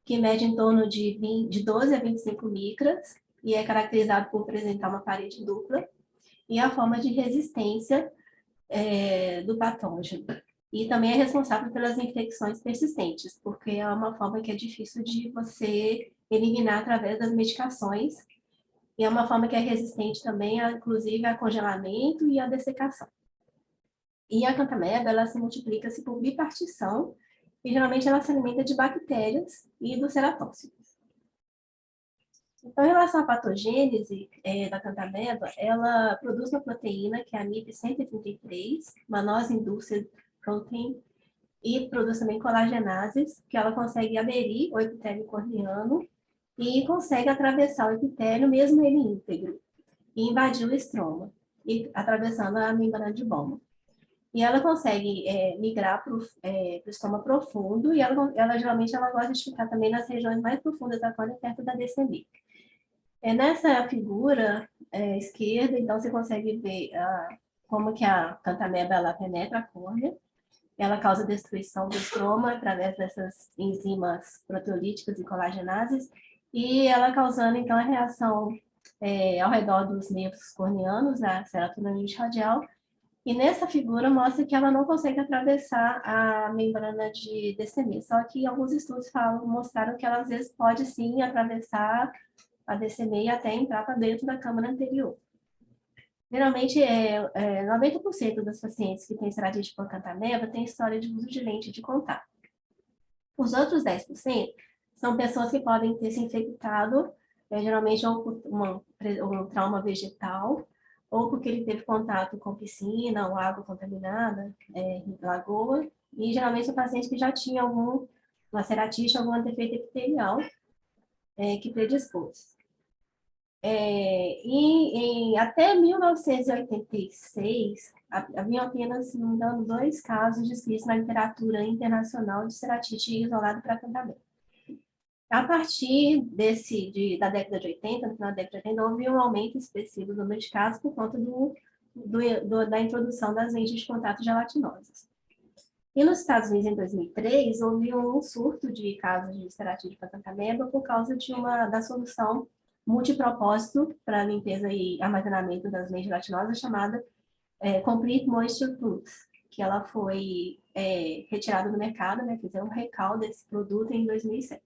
que mede em torno de 12 a 25 micras, e é caracterizado por apresentar uma parede dupla, e a forma de resistência do patógeno. E também é responsável pelas infecções persistentes, porque é uma forma que é difícil de você eliminar através das medicações, e é uma forma que é resistente também, inclusive, a congelamento e a dessecação. E a cantameba, ela se multiplica-se por bipartição, e geralmente ela se alimenta de bactérias e dos ceratócitos. Então, em relação à patogênese da cantameba, ela produz uma proteína que é a MIP-133, mannose induced protein, e produz também colagenases, que ela consegue aderir ao epitélio corneano e consegue atravessar o epitélio, mesmo ele íntegro, e invadir o estroma, e atravessando a membrana de Bowman. E ela consegue migrar para o estômago profundo, e ela geralmente gosta de ficar também nas regiões mais profundas da córnea, perto da descendente. Nessa figura esquerda, então, você consegue ver como que a cantameba ela penetra a córnea. Ela causa destruição do estroma através dessas enzimas proteolíticas e colagenases, e ela causando, então, a reação ao redor dos nervos corneanos, a serotonina radial. E nessa figura mostra que ela não consegue atravessar a membrana de DCM, só que alguns estudos mostraram que ela às vezes pode sim atravessar a DCM e até entrar para dentro da câmara anterior. Geralmente, 90% das pacientes que têm ceratite por cantameba têm história de uso de lente de contato. Os outros 10% são pessoas que podem ter se infectado, geralmente ou por um trauma vegetal, ou porque ele teve contato com piscina ou água contaminada, lagoa, e geralmente são pacientes que já tinham uma ceratite, algum defeito epitelial que predispôs. Até 1986, havia apenas, se não me engano, 2 casos descritos na literatura internacional de ceratite isolada para cantameba. A partir da década de 80, no final da década de 80, houve um aumento expressivo do número de casos por conta da introdução das lentes de contato gelatinosas. E nos Estados Unidos, em 2003, houve um surto de casos de ceratite para cantameba por causa da solução multipropósito para limpeza e armazenamento das lentes gelatinosas, chamada Complete Moisture Plus, que ela foi retirada do mercado, né, fizeram um recall desse produto em 2007.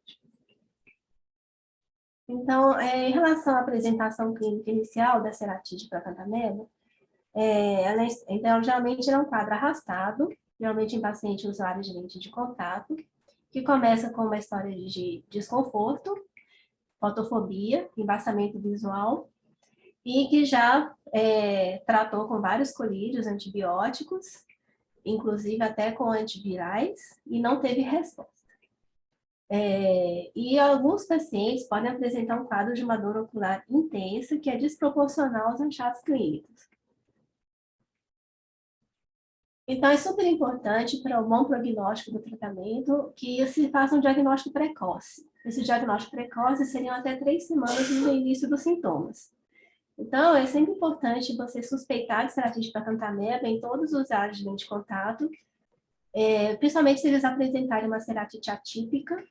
Então, em relação à apresentação clínica inicial da ceratite para cantameba, então, geralmente é um quadro arrastado, geralmente em paciente usuário de lente de contato, que começa com uma história de desconforto, fotofobia, embaçamento visual, e que já tratou com vários colírios antibióticos, inclusive até com antivirais, e não teve resposta. E alguns pacientes podem apresentar um quadro de uma dor ocular intensa, que é desproporcional aos achados clínicos. Então, é super importante para o bom prognóstico do tratamento que se faça um diagnóstico precoce. Esse diagnóstico precoce seriam até 3 semanas do início dos sintomas. Então, é sempre importante você suspeitar de ceratite para cantameba em todos os áreas de lente de contato, principalmente se eles apresentarem uma ceratite atípica,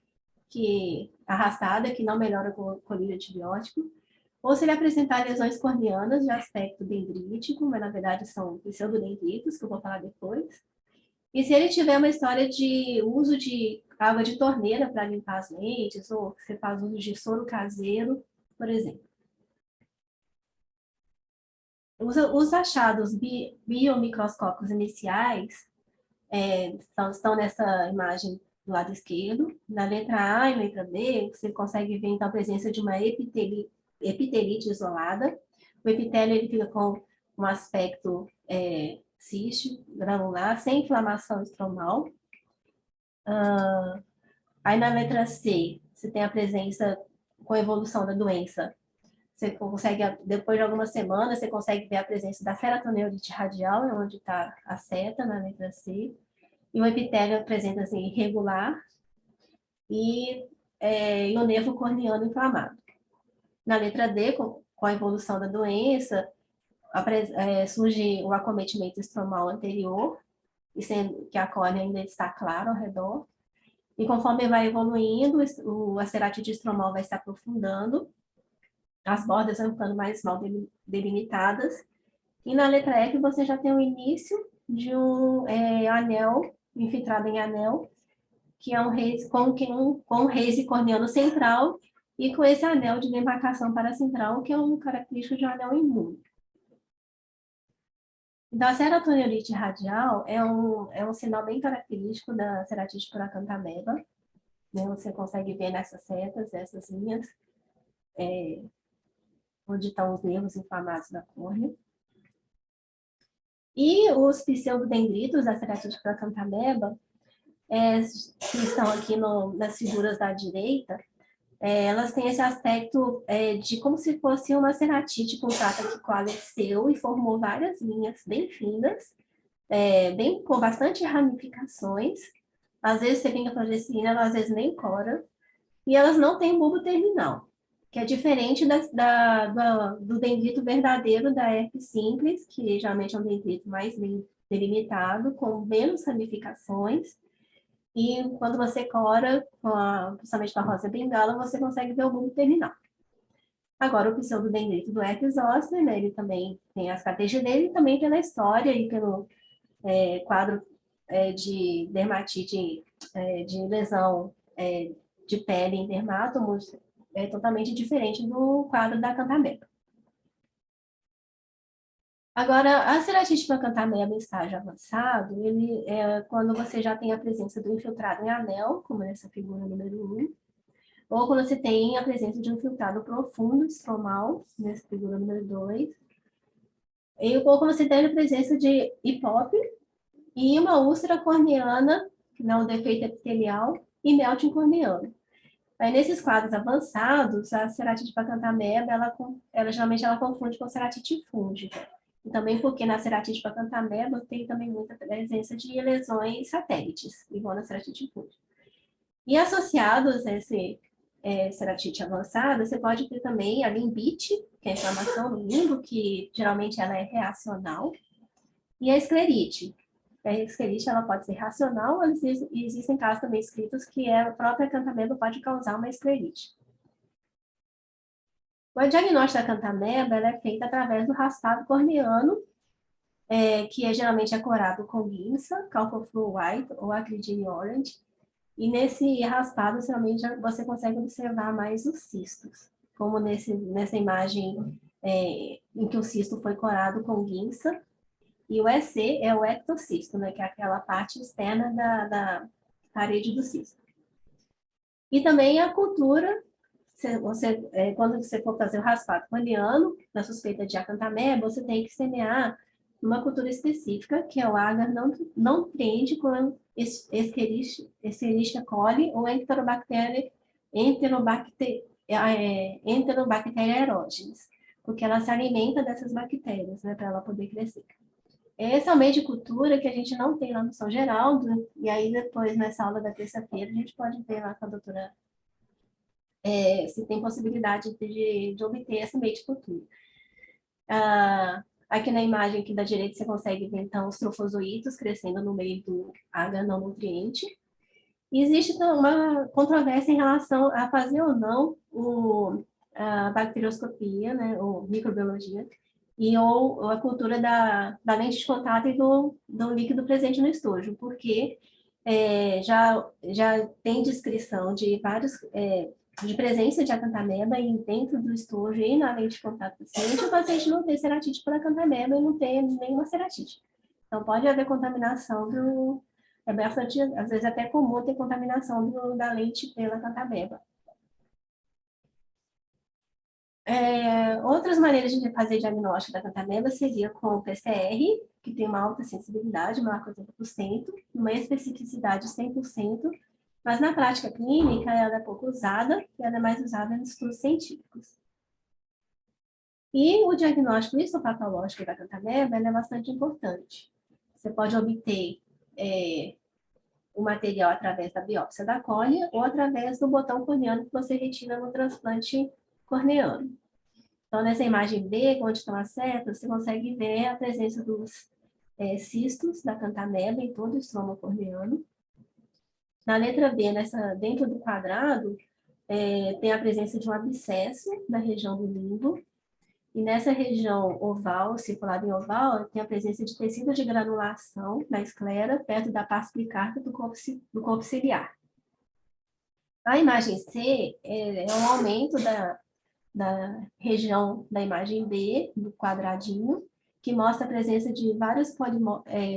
arrastada, que não melhora com o colírio antibiótico, ou se ele apresentar lesões corneanas de aspecto dendrítico, mas na verdade são pseudodendritos, que eu vou falar depois. E se ele tiver uma história de uso de água de torneira para limpar as lentes, ou você faz uso de soro caseiro, por exemplo. Os achados biomicroscópicos iniciais estão nessa imagem do lado esquerdo. Na letra A e letra B, você consegue ver então a presença de uma epitelite isolada. O epitélio ele fica com um aspecto cístico, granular, sem inflamação estromal. Aí na letra C, você tem a presença com a evolução da doença. Você consegue, depois de algumas semanas, você consegue ver a presença da feratoneurite radial, é onde está a seta na letra C. E o epitélio apresenta assim, irregular e o nervo corneano inflamado. Na letra D, com a evolução da doença, surge o acometimento estromal anterior, e sendo que a córnea ainda está clara ao redor. E conforme vai evoluindo, a ceratite estromal vai se aprofundando, as bordas vão ficando mais mal delimitadas. E na letra F você já tem o início de um anel, infiltrado em anel, que é com raise corneano central e com esse anel de demarcação paracentral, que é um característico de um anel imune. Então, a ceratoniolite radial é um sinal bem característico da ceratite por acanthameba, né? Você consegue ver nessas setas, essas linhas, onde estão os nervos inflamados da córnea. E os pseudodendritos da ceratite por acanthameba, que estão aqui nas figuras da direita, elas têm esse aspecto de como se fosse uma ceratite com trata que coalesceu e formou várias linhas bem finas, com bastante ramificações. Às vezes você pinga progesterina, às vezes nem cora. E elas não têm bulbo terminal, que é diferente do dendrito verdadeiro da herpes simples, que geralmente é um dendrito mais bem delimitado, com menos ramificações. E quando você cora, principalmente com a rosa bengala, você consegue ver o bulbo terminal. Agora, o pseudodendrito do herpes zoster, né, ele também tem as características dele, e também pela história e pelo quadro de dermatite, de lesão de pele em dermátomos, é totalmente diferente do quadro da acanthameba. Agora, a ceratite por acanthameba em estágio avançado, ele é quando você já tem a presença do infiltrado em anel, como nessa figura número 1, ou quando você tem a presença de um infiltrado profundo estromal, nessa figura número 2, ou quando você tem a presença de hipópio e uma úlcera corneana, que não é um defeito epitelial, e melting corneano. Aí, nesses quadros avançados, a ceratite por acanthameba, ela geralmente confunde com ceratite fúngica. E também porque na ceratite por acanthameba tem também muita presença de lesões satélites, igual na ceratite fúngica. E associados a esse ceratite avançada, você pode ter também a limbite, que é a inflamação do limbo, que geralmente ela é reacional, e a esclerite. A esclerite ela pode ser racional, ou existem casos também escritos que a própria acanthameba pode causar uma esclerite. O diagnóstico da acanthameba é feito através do raspado corneano, que geralmente é corado com guinça, Calcofluor White ou Acridine Orange, e nesse raspado, geralmente, você consegue observar mais os cistos, como nessa imagem em que o cisto foi corado com guinça, e o EC é o ectocisto, né, que é aquela parte externa da parede do cisto. E também a cultura, quando você for fazer o raspado corneano, na suspeita de acanthameba, você tem que semear uma cultura específica, que é o agar não nutriente com Escherichia coli ou Enterobacteria aerogenes, porque ela se alimenta dessas bactérias, né, para ela poder crescer. Esse é o meio de cultura que a gente não tem lá no São Geraldo, e aí depois, nessa aula da terça-feira, a gente pode ver lá com a doutora se tem possibilidade de obter esse meio de cultura. Aqui na imagem aqui da direita você consegue ver, então, os trofozoítos crescendo no meio do agar não nutriente. E existe então, uma controvérsia em relação a fazer ou não a bacterioscopia, né, ou microbiologia, ou a cultura da lente de contato e do líquido presente no estojo, porque já tem descrição de vários de presença de acanthameba dentro do estojo e na lente de contato paciente, o paciente não tem ceratite por acanthameba e não tem nenhuma ceratite. Então, pode haver contaminação é bastante, às vezes até comum ter contaminação da lente pela acanthameba. Outras maneiras de fazer diagnóstico da acanthameba seria com o PCR, que tem uma alta sensibilidade, marca 80%, uma especificidade 100%, Mas na prática clínica, ela é pouco usada e ela é mais usada em estudos científicos. E o diagnóstico histopatológico da acanthameba é bastante importante. Você pode obter o material através da biópsia da córnea ou através do botão corneano que você retira no transplante corneano. Então, nessa imagem B, onde estão as setas, você consegue ver a presença dos cistos da acanthameba em todo o estroma corneano. Na letra B, dentro do quadrado, tem a presença de um abscesso na região do limbo. E nessa região oval, circulada em oval, tem a presença de tecido de granulação na esclera, perto da parte bicárpica do corpo ciliar. A imagem C é um aumento da região da imagem B, do quadradinho, que mostra a presença de vários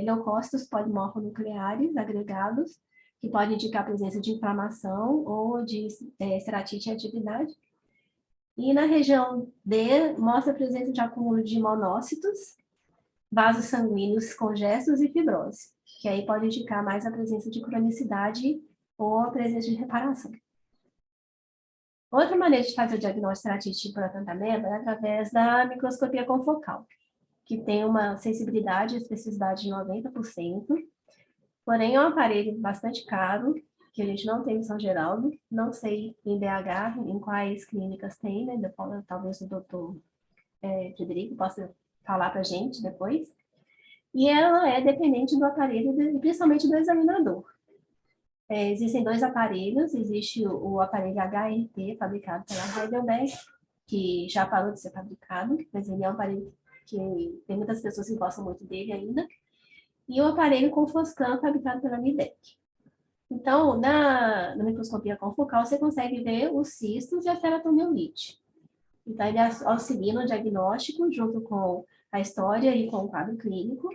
leucócitos polimorfonucleares agregados, que pode indicar a presença de inflamação ou de ceratite em atividade. E na região D, mostra a presença de acúmulo de monócitos, vasos sanguíneos congestos e fibrose, que aí pode indicar mais a presença de cronicidade ou a presença de reparação. Outra maneira de fazer o diagnóstico de ceratite por acanthameba é através da microscopia confocal, que tem uma sensibilidade e especificidade de 90%, porém é um aparelho bastante caro, que a gente não tem em São Geraldo, não sei em BH, em quais clínicas tem, né? Talvez o doutor Frederico possa falar para a gente depois. E ela é dependente do aparelho, principalmente do examinador. Existem dois aparelhos, existe o aparelho HRT, fabricado pela Heidelberg, que já parou de ser fabricado, mas ele é um aparelho que tem muitas pessoas que gostam muito dele ainda, e o aparelho Confoscan, fabricado pela Nidec. Então, na microscopia confocal, você consegue ver os cistos e a ceratomiolite. Então, ele auxilia no diagnóstico, junto com a história e com o quadro clínico,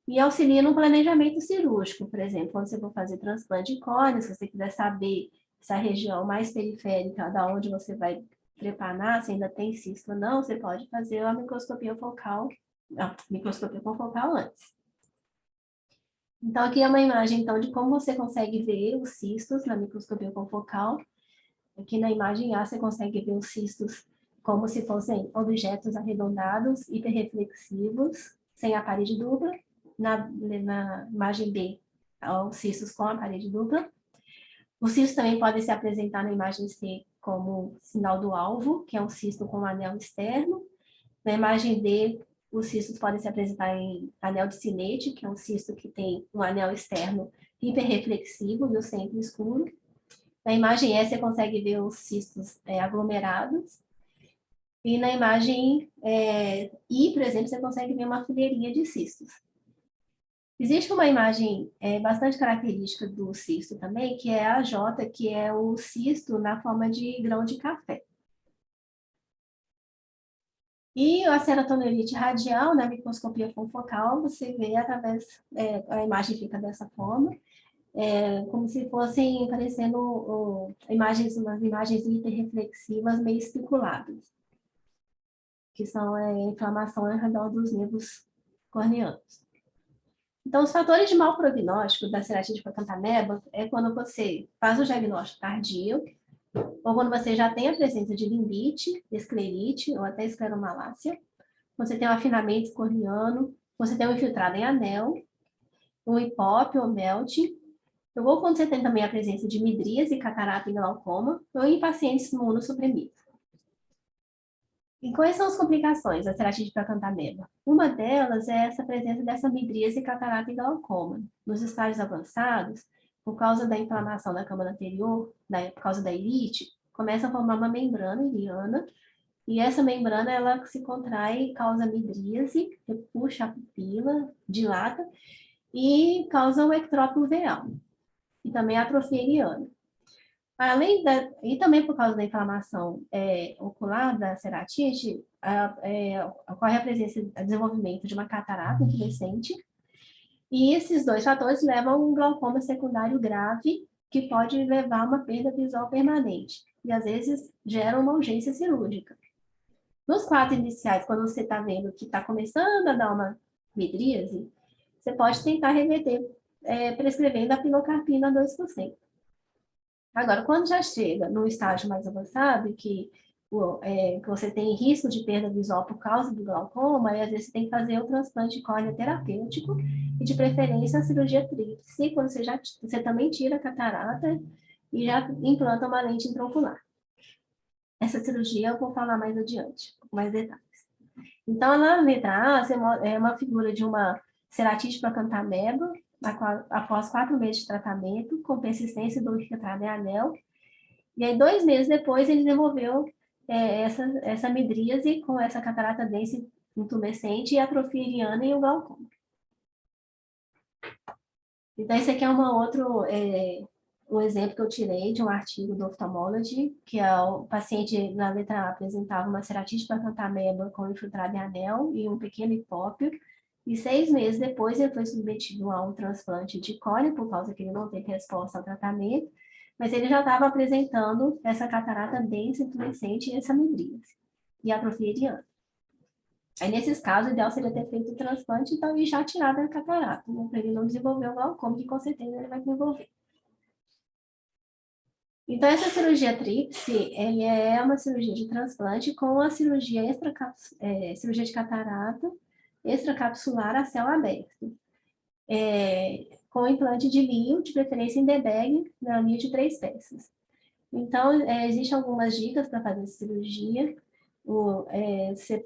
e auxilia no planejamento cirúrgico, por exemplo, quando você for fazer transplante de córnea, se você quiser saber se a região mais periférica, da onde você vai trepanar, se ainda tem cisto ou não, você pode fazer a microscopia confocal antes. Então, aqui é uma imagem, então, de como você consegue ver os cistos na microscopia confocal. Aqui na imagem A, você consegue ver os cistos como se fossem objetos arredondados, hiperreflexivos, sem a parede dupla. Na imagem B, os cistos com a parede dupla. Os cistos também podem se apresentar na imagem C como sinal do alvo, que é um cisto com um anel externo. Na imagem D, os cistos podem se apresentar em anel de Sinnett, que é um cisto que tem um anel externo hiperreflexivo e o centro escuro. Na imagem E, você consegue ver os cistos aglomerados. E na imagem I, por exemplo, você consegue ver uma fileirinha de cistos. Existe uma imagem bastante característica do cisto também, que é a J, que é o cisto na forma de grão de café. E a ceratomiolite radial, na microscopia confocal, você vê através, a imagem fica dessa forma, como se fossem parecendo umas imagens hiperreflexivas meio especuladas, que são inflamação ao redor dos nervos corneanos. Então, os fatores de mau prognóstico da ceratite por acanthameba é quando você faz o diagnóstico tardio, ou quando você já tem a presença de limbite, esclerite ou até escleromalácia, você tem um afinamento corneano, você tem um infiltrado em anel, um hipópio ou melt, ou quando você tem também a presença de midríase, catarata e glaucoma, ou em pacientes imunossuprimidos. E quais são as complicações da ceratite por acanthameba? Uma delas é essa presença dessa midríase, catarata e glaucoma. Nos estágios avançados, por causa da inflamação da câmara anterior, por causa da ilite, começa a formar uma membrana iliana, e essa membrana ela se contrai e causa midríase, puxa a pupila, dilata, e causa o ectrópio uveal, e também a atrofia iliana. E também por causa da inflamação ocular da ceratite, ocorre a presença, o desenvolvimento de uma catarata intumescente, e esses dois fatores levam a um glaucoma secundário grave, que pode levar a uma perda visual permanente, e às vezes gera uma urgência cirúrgica. Nos quadros iniciais, quando você está vendo que está começando a dar uma midríase, você pode tentar reverter prescrevendo a pilocarpina 2%. Agora, quando já chega no estágio mais avançado, que você tem risco de perda visual por causa do glaucoma, aí às vezes você tem que fazer o transplante de córnea terapêutico e, de preferência, a cirurgia tríplice, quando você também tira a catarata e já implanta uma lente intraocular. Essa cirurgia eu vou falar mais adiante, com mais detalhes. Então, na letra A, é uma figura de uma ceratite procantameba, após 4 meses de tratamento, com persistência e dor infiltrada em anel. E aí, 2 meses depois, ele desenvolveu essa midríase com essa catarata densa intumescente e atrofia iriana e o glaucoma. Então, esse aqui é um exemplo que eu tirei de um artigo do Ophthalmology, que o paciente na letra A apresentava uma ceratite procantameba com infiltrado em anel e um pequeno hipópio, e 6 meses depois ele foi submetido a um transplante de córnea, por causa que ele não teve resposta ao tratamento, mas ele já estava apresentando essa catarata densa, intumescente e essa midríase, e atrofia iriana. Aí, nesses casos, o ideal seria ter feito o transplante então, e já tirado a catarata, né, para ele não desenvolver o glaucoma, que com certeza ele vai desenvolver. Então, essa cirurgia tríplice é uma cirurgia de transplante com a cirurgia cirurgia de catarata extracapsular a céu aberto, com implante de LIO, de preferência em DBEG, na LIO de 3 peças. Então, existem algumas dicas para fazer essa cirurgia. Você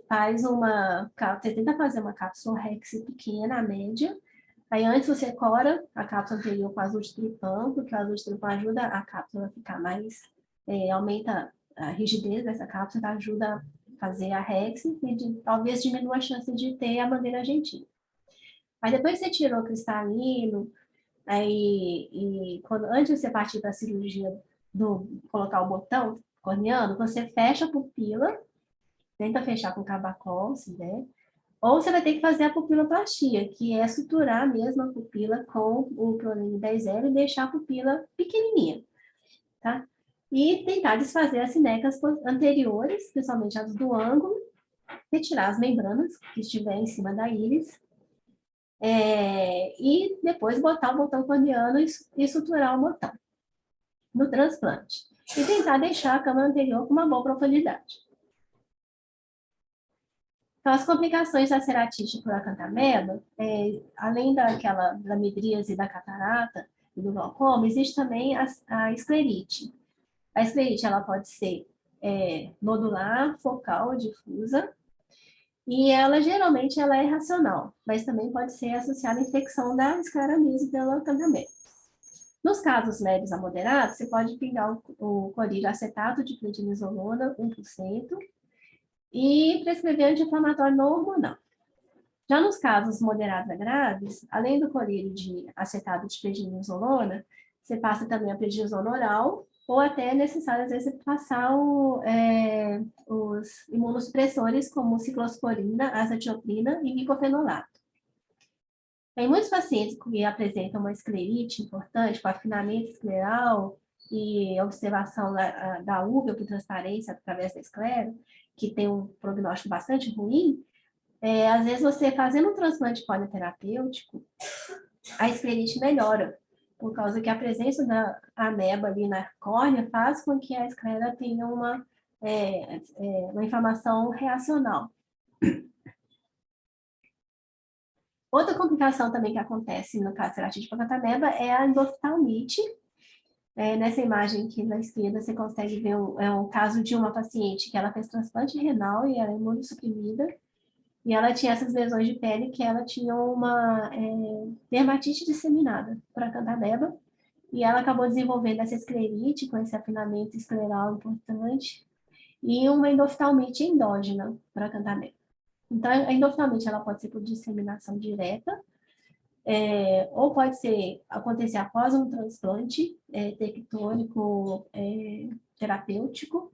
tenta fazer uma cápsula Rex pequena, média. Aí, antes você cora a cápsula anterior com azul de tripão, porque o azul de tripão ajuda a cápsula a ficar mais... aumenta a rigidez dessa cápsula, ajuda a fazer a Rex e talvez diminua a chance de ter a bandeira argentina. Aí, depois que você tirou o cristalino, antes de você partir para a cirurgia colocar o botão corneano, você fecha a pupila, tenta fechar com carbacol, se der, ou você vai ter que fazer a pupiloplastia, que é suturar mesmo a pupila com o Prolene 10L e deixar a pupila pequenininha, tá? E tentar desfazer as sinecas anteriores, principalmente as do ângulo, retirar as membranas que estiverem em cima da íris, e depois botar o botão corneano e suturar o botão no transplante. E tentar deixar a câmara anterior com uma boa profundidade. Então, as complicações da ceratite por acantameba, além da midríase, da catarata e do glaucoma, existe também a esclerite. A esclerite ela pode ser nodular, focal, difusa, e geralmente ela é racional, mas também pode ser associada à infecção da esclera mesmo pelo acantameba. Nos casos leves a moderados, você pode pingar o colírio acetato de prednisolona, 1%, e prescrever anti-inflamatório não hormonal. Já nos casos moderados a graves, além do colírio de acetato de prednisolona, você passa também a prednisona oral, ou até é necessário, às vezes, passar os imunossupressores, como ciclosporina, azatioprina e micofenolato. Em muitos pacientes que apresentam uma esclerite importante, com afinamento escleral e observação da úvea por transparência através da esclera, que tem um prognóstico bastante ruim, às vezes você fazendo um transplante córnea terapêutico, a esclerite melhora, por causa que a presença da ameba ali na córnea faz com que a esclera tenha uma inflamação reacional. Outra complicação também que acontece no caso de ceratite por acantameba é a endoftalmite. Nessa imagem aqui na esquerda, você consegue ver um caso de uma paciente que ela fez transplante renal e ela é imunossuprimida, e ela tinha essas lesões de pele que ela tinha uma dermatite disseminada por acantameba, e ela acabou desenvolvendo essa esclerite com esse afinamento escleral importante e uma endoftalmite endógena por acantameba. Então, a endoftalmite ela pode ser por disseminação direta, ou pode acontecer após um transplante tectônico terapêutico,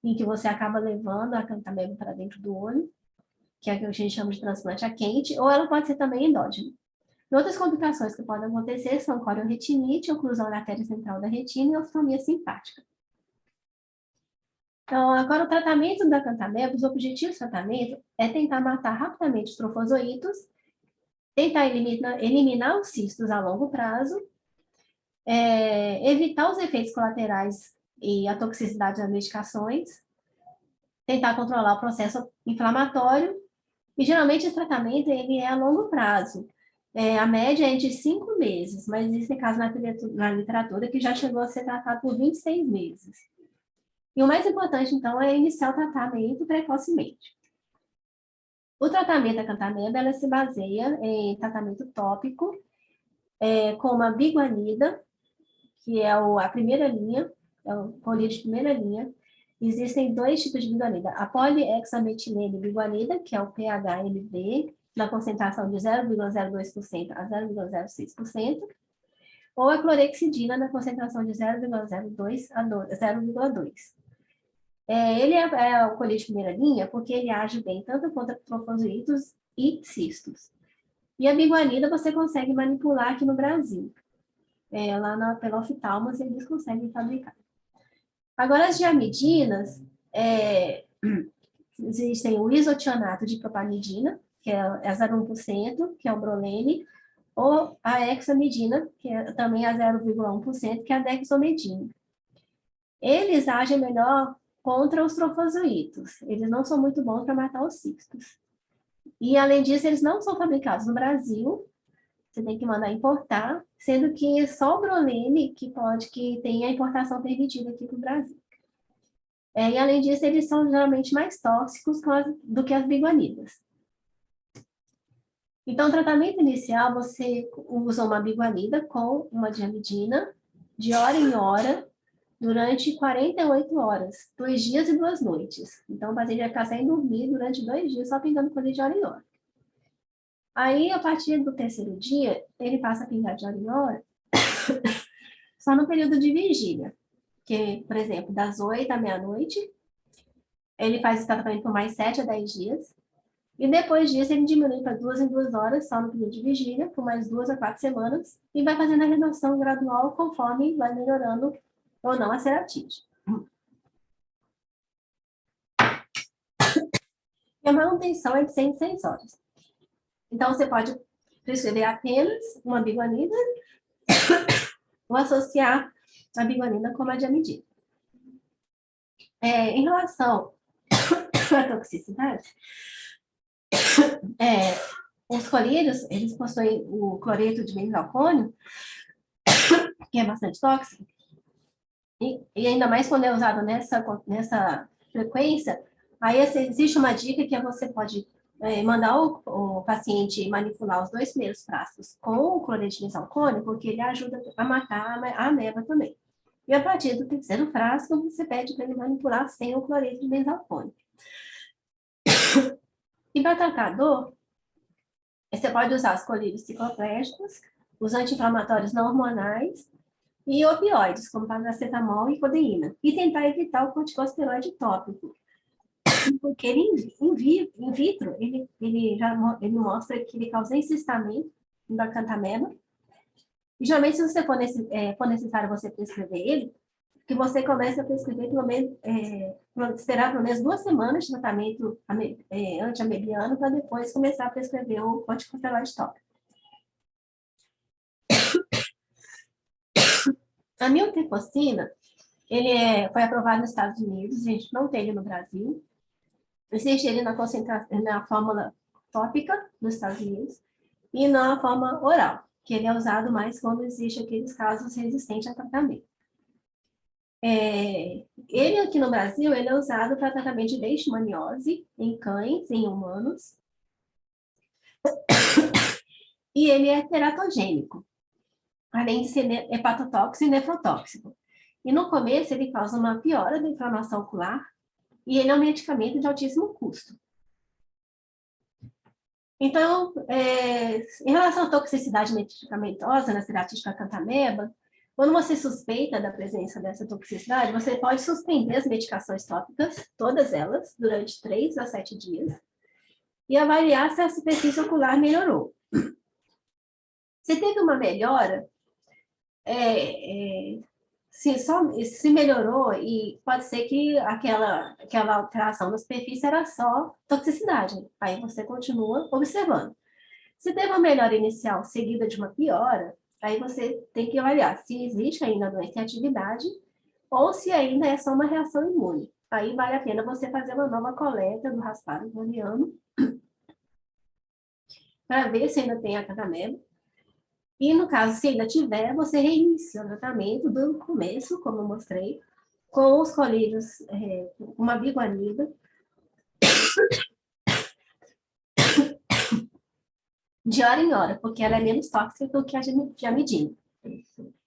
em que você acaba levando a acantameba para dentro do olho, que é o que a gente chama de transplante a quente, ou ela pode ser também endógena. E outras complicações que podem acontecer são corioretinite, oclusão da artéria central da retina e oftalmia simpática. Então, agora o tratamento da acantameba, os objetivos do tratamento é tentar matar rapidamente os trofozoítos, tentar eliminar os cistos a longo prazo Evitar os efeitos colaterais e a toxicidade das medicações, tentar controlar o processo inflamatório, e geralmente esse tratamento ele é a longo prazo. A média é de 5 meses, mas existem casos na literatura que já chegou a ser tratado por 26 meses. E o mais importante, então, é iniciar o tratamento precocemente. O tratamento da cantameba, ela se baseia em tratamento tópico, como a biguanida, que é a primeira linha, é o colírio de primeira linha. Existem 2 tipos de biguanida. A polihexametilene biguanida, que é o PHMB, na concentração de 0,02% a 0,06%, ou a clorexidina, na concentração de 0,02 a 0,2%. Ele é o colírio de primeira linha porque ele age bem tanto contra trofozoítos e cistos. E a biguanida você consegue manipular aqui no Brasil. Lá pela oftalmos eles conseguem fabricar. Agora, as diamidinas, existem o isotionato de propanidina, que é 0,1%, que é o Brolene, ou a hexamidina, que também é 0,1%, que é a dexomedina. Eles agem melhor contra os trofozoítos. Eles não são muito bons para matar os cistos. E, além disso, eles não são fabricados no Brasil. Você tem que mandar importar, sendo que só o Brolene que tem a importação permitida aqui para o Brasil. E, além disso, eles são geralmente mais tóxicos do que as biguanidas. Então, o tratamento inicial, você usa uma biguanida com uma diamidina, de hora em hora, durante 48 horas, 2 dias e 2 noites. Então, o paciente vai ficar sem dormir durante 2 dias, só pingando colírio de hora em hora. Aí, a partir do 3º dia, ele passa a pingar de hora em hora, só no período de vigília, que, por exemplo, das 8 à meia-noite, ele faz esse tratamento por mais 7 a 10 dias, e depois disso ele diminui para 2 em 2 horas, só no período de vigília, por mais 2 a 4 semanas, e vai fazendo a redução gradual conforme vai melhorando ou não a ceratite. E a manutenção é de 100 em 6 horas. Então, você pode prescrever apenas uma biguanida ou associar a biguanida com a diamidina. Em relação à toxicidade, os colírios, eles possuem o cloreto de benzalcônio, que é bastante tóxico, e ainda mais quando é usado nessa frequência, aí existe uma dica que você pode mandar o paciente manipular os 2 primeiros frascos com o cloreto de benzalcônio, porque ele ajuda a matar a ameba também. E a partir do 3º frasco, você pede para ele manipular sem o cloreto de benzalcônio. E para tratar a dor, você pode usar os colírios cicloplégicos, os anti-inflamatórios não hormonais e opioides, como paracetamol e codeína. E tentar evitar o corticosteroide tópico, porque ele, in vitro, ele mostra que ele causa encistamento da cantameba. E, geralmente, se você for necessário você prescrever ele, que você comece a prescrever pelo menos, esperar pelo menos 2 semanas de tratamento antiamebiano para depois começar a prescrever o corticosteroide tópico. A miltefosina, ele foi aprovado nos Estados Unidos, a gente não tem ele no Brasil. Existe ele na fórmula tópica nos Estados Unidos e na forma oral, que ele é usado mais quando existe aqueles casos resistentes a tratamento. Ele aqui no Brasil, ele é usado para tratamento de leishmaniose em cães, em humanos. E ele é teratogênico, além de ser hepatotóxico e nefrotóxico. E no começo ele causa uma piora da inflamação ocular e ele é um medicamento de altíssimo custo. Então, em relação à toxicidade medicamentosa na ceratite com a cantameba, quando você suspeita da presença dessa toxicidade, você pode suspender as medicações tópicas, todas elas, durante 3 a 7 dias, e avaliar se a superfície ocular melhorou. Se teve uma melhora, se melhorou, e pode ser que aquela alteração na superfície era só toxicidade, aí você continua observando. Se teve uma melhora inicial seguida de uma piora, Aí você tem que avaliar se existe ainda a doença em atividade ou se ainda é só uma reação imune. Aí vale a pena você fazer uma nova coleta do raspado craniano para ver se ainda tem a catameba. E no caso, se ainda tiver, você reinicia o tratamento do começo, como eu mostrei, com os colírios, uma biguanida, de hora em hora, porque ela é menos tóxica do que a diamidina.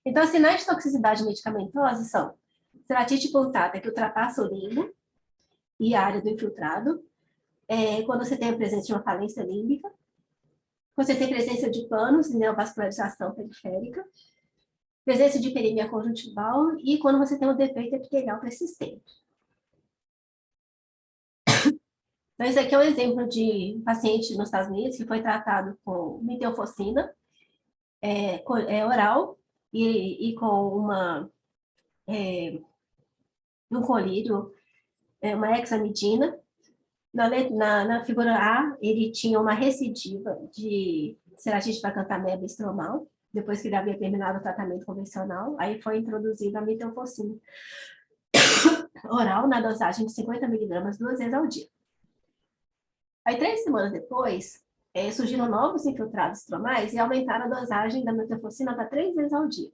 Então, as sinais de toxicidade medicamentosa são ceratite pultata, que ultrapassa o limbo e a área do infiltrado, quando você tem a presença de uma falência límbica, quando você tem presença de panos e neovascularização periférica, presença de hiperemia conjuntival e quando você tem um defeito epitelial persistente. Então, esse aqui é um exemplo de um paciente nos Estados Unidos que foi tratado com metilfosina oral e com um colírio, uma hexamidina. Na figura A, ele tinha uma recidiva de ceratite pacantameba estromal, depois que ele havia terminado o tratamento convencional, aí foi introduzida a metilfosina oral na dosagem de 50 miligramas 2 vezes ao dia. Aí, 3 semanas depois, surgiram novos infiltrados estromais e aumentaram a dosagem da metilfosina para 3 vezes ao dia.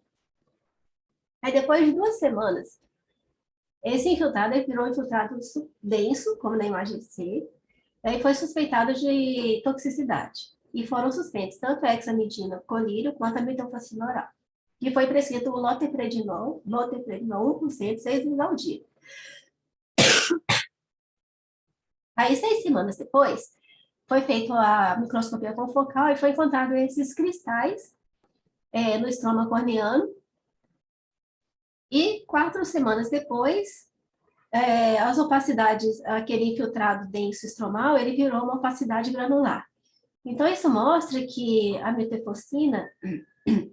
Aí, depois de 2 semanas, esse infiltrado virou um infiltrado denso, como na imagem C, e foi suspeitado de toxicidade. E foram suspeitos tanto a hexamidina colírio quanto a metilfosina oral. E foi prescrito o loteprednol 1%, 6 vezes ao dia. Aí, 6 semanas depois, foi feita a microscopia confocal e foi encontrado esses cristais no estroma corneano. E 4 semanas depois, as opacidades, aquele infiltrado denso estromal, ele virou uma opacidade granular. Então, isso mostra que a metilfosina,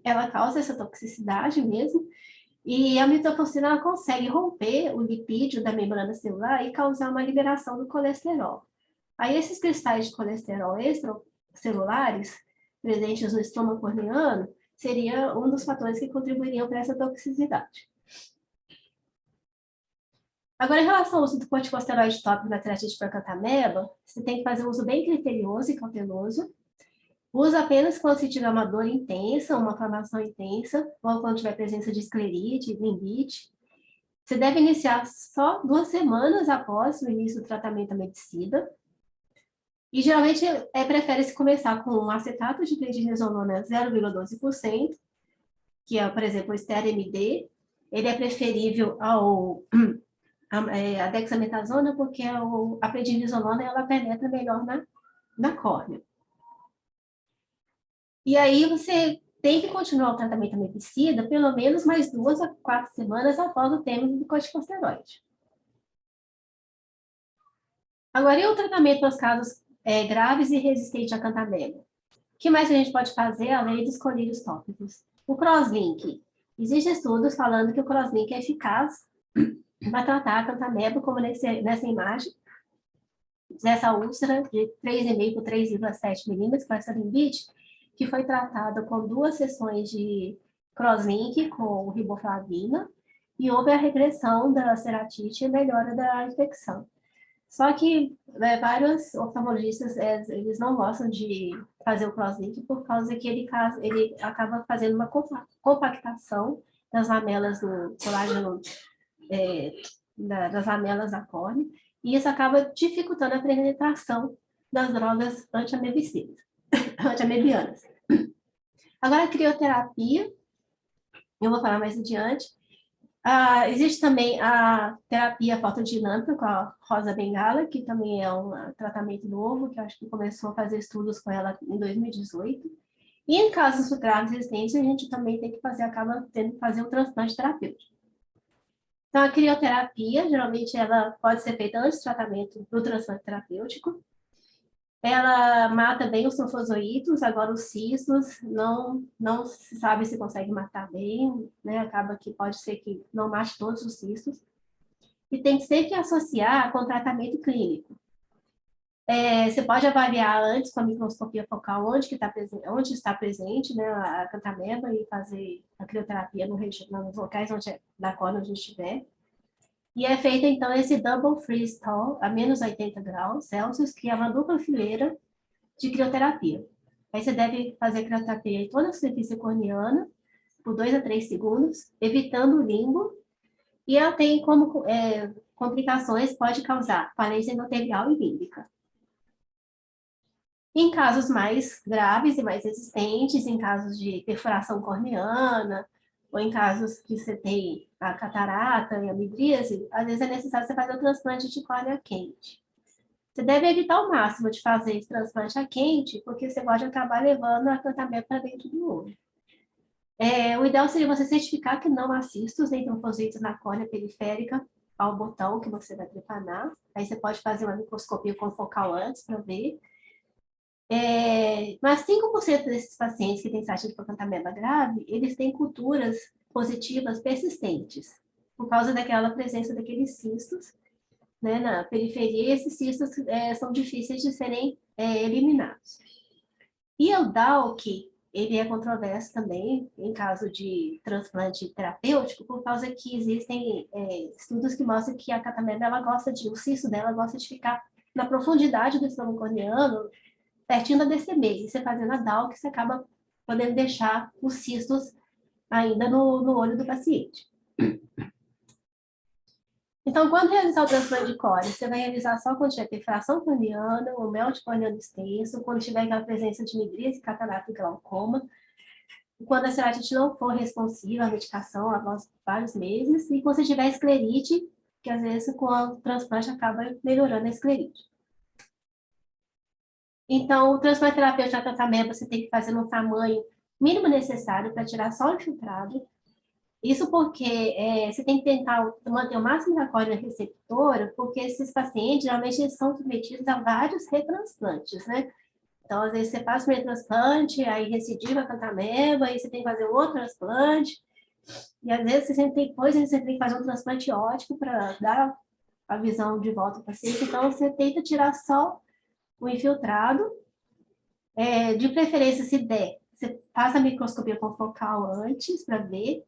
ela causa essa toxicidade mesmo, e a metilfosina ela consegue romper o lipídio da membrana celular e causar uma liberação do colesterol. Aí, esses cristais de colesterol extracelulares, presentes no estroma corneano, seria um dos fatores que contribuiriam para essa toxicidade. Agora, em relação ao uso do corticosteroide tópico na ceratite pacantameba, você tem que fazer um uso bem criterioso e cauteloso. Usa apenas quando se tiver uma dor intensa, uma inflamação intensa, ou quando tiver presença de esclerite, limbite. Você deve iniciar só 2 semanas após o início do tratamento amedicida. E, geralmente, prefere-se começar com um acetato de prednisolona 0,12%, que é, por exemplo, o Ester-MD. Ele é preferível a dexametasona, porque a prednisolona ela penetra melhor na córnea. E aí você tem que continuar o tratamento amedicida pelo menos mais 2 a 4 semanas após o término do corticosteroide. Agora, e o tratamento para os casos graves e resistentes à cantameba? O que mais a gente pode fazer além dos colírios tópicos? O crosslink. Existem estudos falando que o crosslink é eficaz para tratar a cantameba, como nessa imagem, dessa úlcera de 3,5 por 3,7 milímetros, com essa limbite, que foi tratada com 2 sessões de crosslink com riboflavina, e houve a regressão da ceratite e melhora da infecção. Só que vários oftalmologistas eles não gostam de fazer o crosslink por causa que ele acaba fazendo uma compactação das lamelas do colágeno, das lamelas da córnea, e isso acaba dificultando a penetração das drogas antiamebianas. Agora, a crioterapia, eu vou falar mais adiante. Existe também a terapia fotodinâmica com a Rosa Bengala, que também é um tratamento novo, que eu acho que começou a fazer estudos com ela em 2018. E em casos graves resistentes, a gente também tem que acaba tendo que fazer o transplante terapêutico. Então, a crioterapia, geralmente, ela pode ser feita antes do tratamento do transplante terapêutico. Ela mata bem os trofozoítos, agora os cistos não se sabe se consegue matar bem, né? Acaba que pode ser que não mate todos os cistos. E tem que sempre associar com tratamento clínico. Você pode avaliar antes com a microscopia focal onde está presente, né, a acanthameba e fazer a crioterapia nos locais da córnea onde estiver. E é feita, então, esse double freeze thaw a menos 80 graus Celsius, que é uma dupla fileira de crioterapia. Aí você deve fazer crioterapia em toda a superfície corneana, por 2 a 3 segundos, evitando o limbo, e ela tem como complicações, pode causar falência endotelial e límbica. Em casos mais graves e mais resistentes, em casos de perfuração corneana, ou em casos que você tem a catarata e a midríase, às vezes é necessário você fazer o transplante de córnea quente. Você deve evitar ao máximo de fazer esse transplante a quente, porque você pode acabar levando a acanthameba para dentro do olho. O ideal seria você certificar que não há cistos nem trombocitos na córnea periférica ao botão que você vai trepanar. Aí você pode fazer uma microscopia confocal antes para ver. Mas 5% desses pacientes que têm sargento de acanthameba grave, eles têm culturas positivas persistentes, por causa daquela presença daqueles cistos, né, na periferia, e esses cistos são difíceis de serem eliminados. E o DALK, ele é controverso também em caso de transplante terapêutico, por causa que existem estudos que mostram que a acanthameba, o cisto dela gosta de ficar na profundidade do estômago corneano, pertinho da DCB. E você fazendo a DALK, você acaba podendo deixar os cistos ainda no olho do paciente. Então, quando realizar o transplante de córnea, você vai realizar só quando tiver perfuração corneana, o melt corneano extenso, quando tiver aquela presença de midríase, catarata e glaucoma, quando a ceratite não for responsiva à medicação após vários meses, e quando você tiver esclerite, que às vezes com o transplante acaba melhorando a esclerite. Então, o transplante terapêutico de acanthameba você tem que fazer no tamanho mínimo necessário para tirar só o infiltrado. Isso porque você tem que tentar manter o máximo da córnea receptora, porque esses pacientes, geralmente, eles são submetidos a vários retransplantes, né? Então, às vezes, você faz o primeiro transplante, aí recidiva a acanthameba, aí você tem que fazer outro transplante, e às vezes depois você tem que fazer um transplante óptico para dar a visão de volta ao paciente. Então, você tenta tirar só o infiltrado, de preferência, se der, você faz a microscopia confocal antes para ver,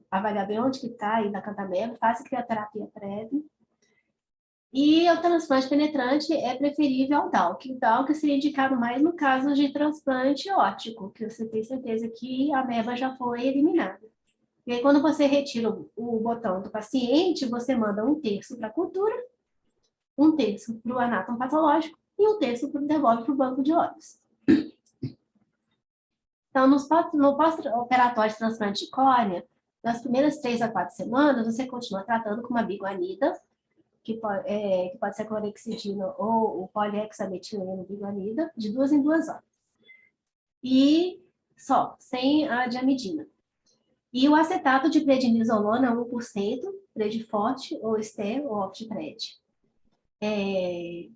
avaliar bem onde que está aí na acanthameba, faça crioterapia prévia. E o transplante penetrante é preferível ao DALK. O DALK seria indicado mais no caso de transplante óptico, que você tem certeza que a ameba já foi eliminada. E aí, quando você retira o botão do paciente, você manda 1/3 para a cultura, 1/3 para o anátomo patológico e 1/3 devolve para o banco de olhos. Então, no pós-operatório de transplante de córnea, nas primeiras 3 a 4 semanas, você continua tratando com uma biguanida, que pode ser clorexidina ou o polihexametileno biguanida, de 2 em 2 horas. E só, sem a diamidina. E o acetato de prednisolona 1%, Predforte ou Ester ou Optipred.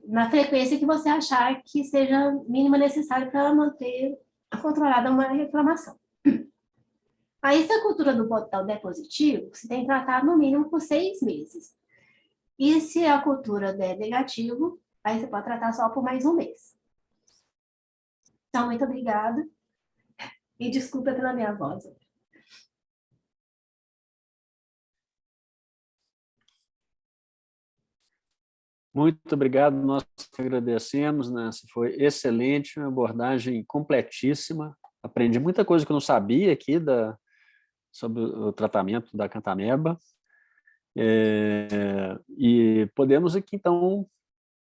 Na frequência que você achar que seja mínima necessária para manter controlada uma reclamação. Aí, se a cultura do botão der positivo, você tem que tratar no mínimo por 6 meses. E se a cultura der negativo, aí você pode tratar só por mais 1 mês. Então, muito obrigada. E desculpa pela minha voz. Muito obrigado, nós agradecemos, Nancy, foi excelente, uma abordagem completíssima. Aprendi muita coisa que eu não sabia aqui sobre o tratamento da acanthameba. E podemos aqui, então,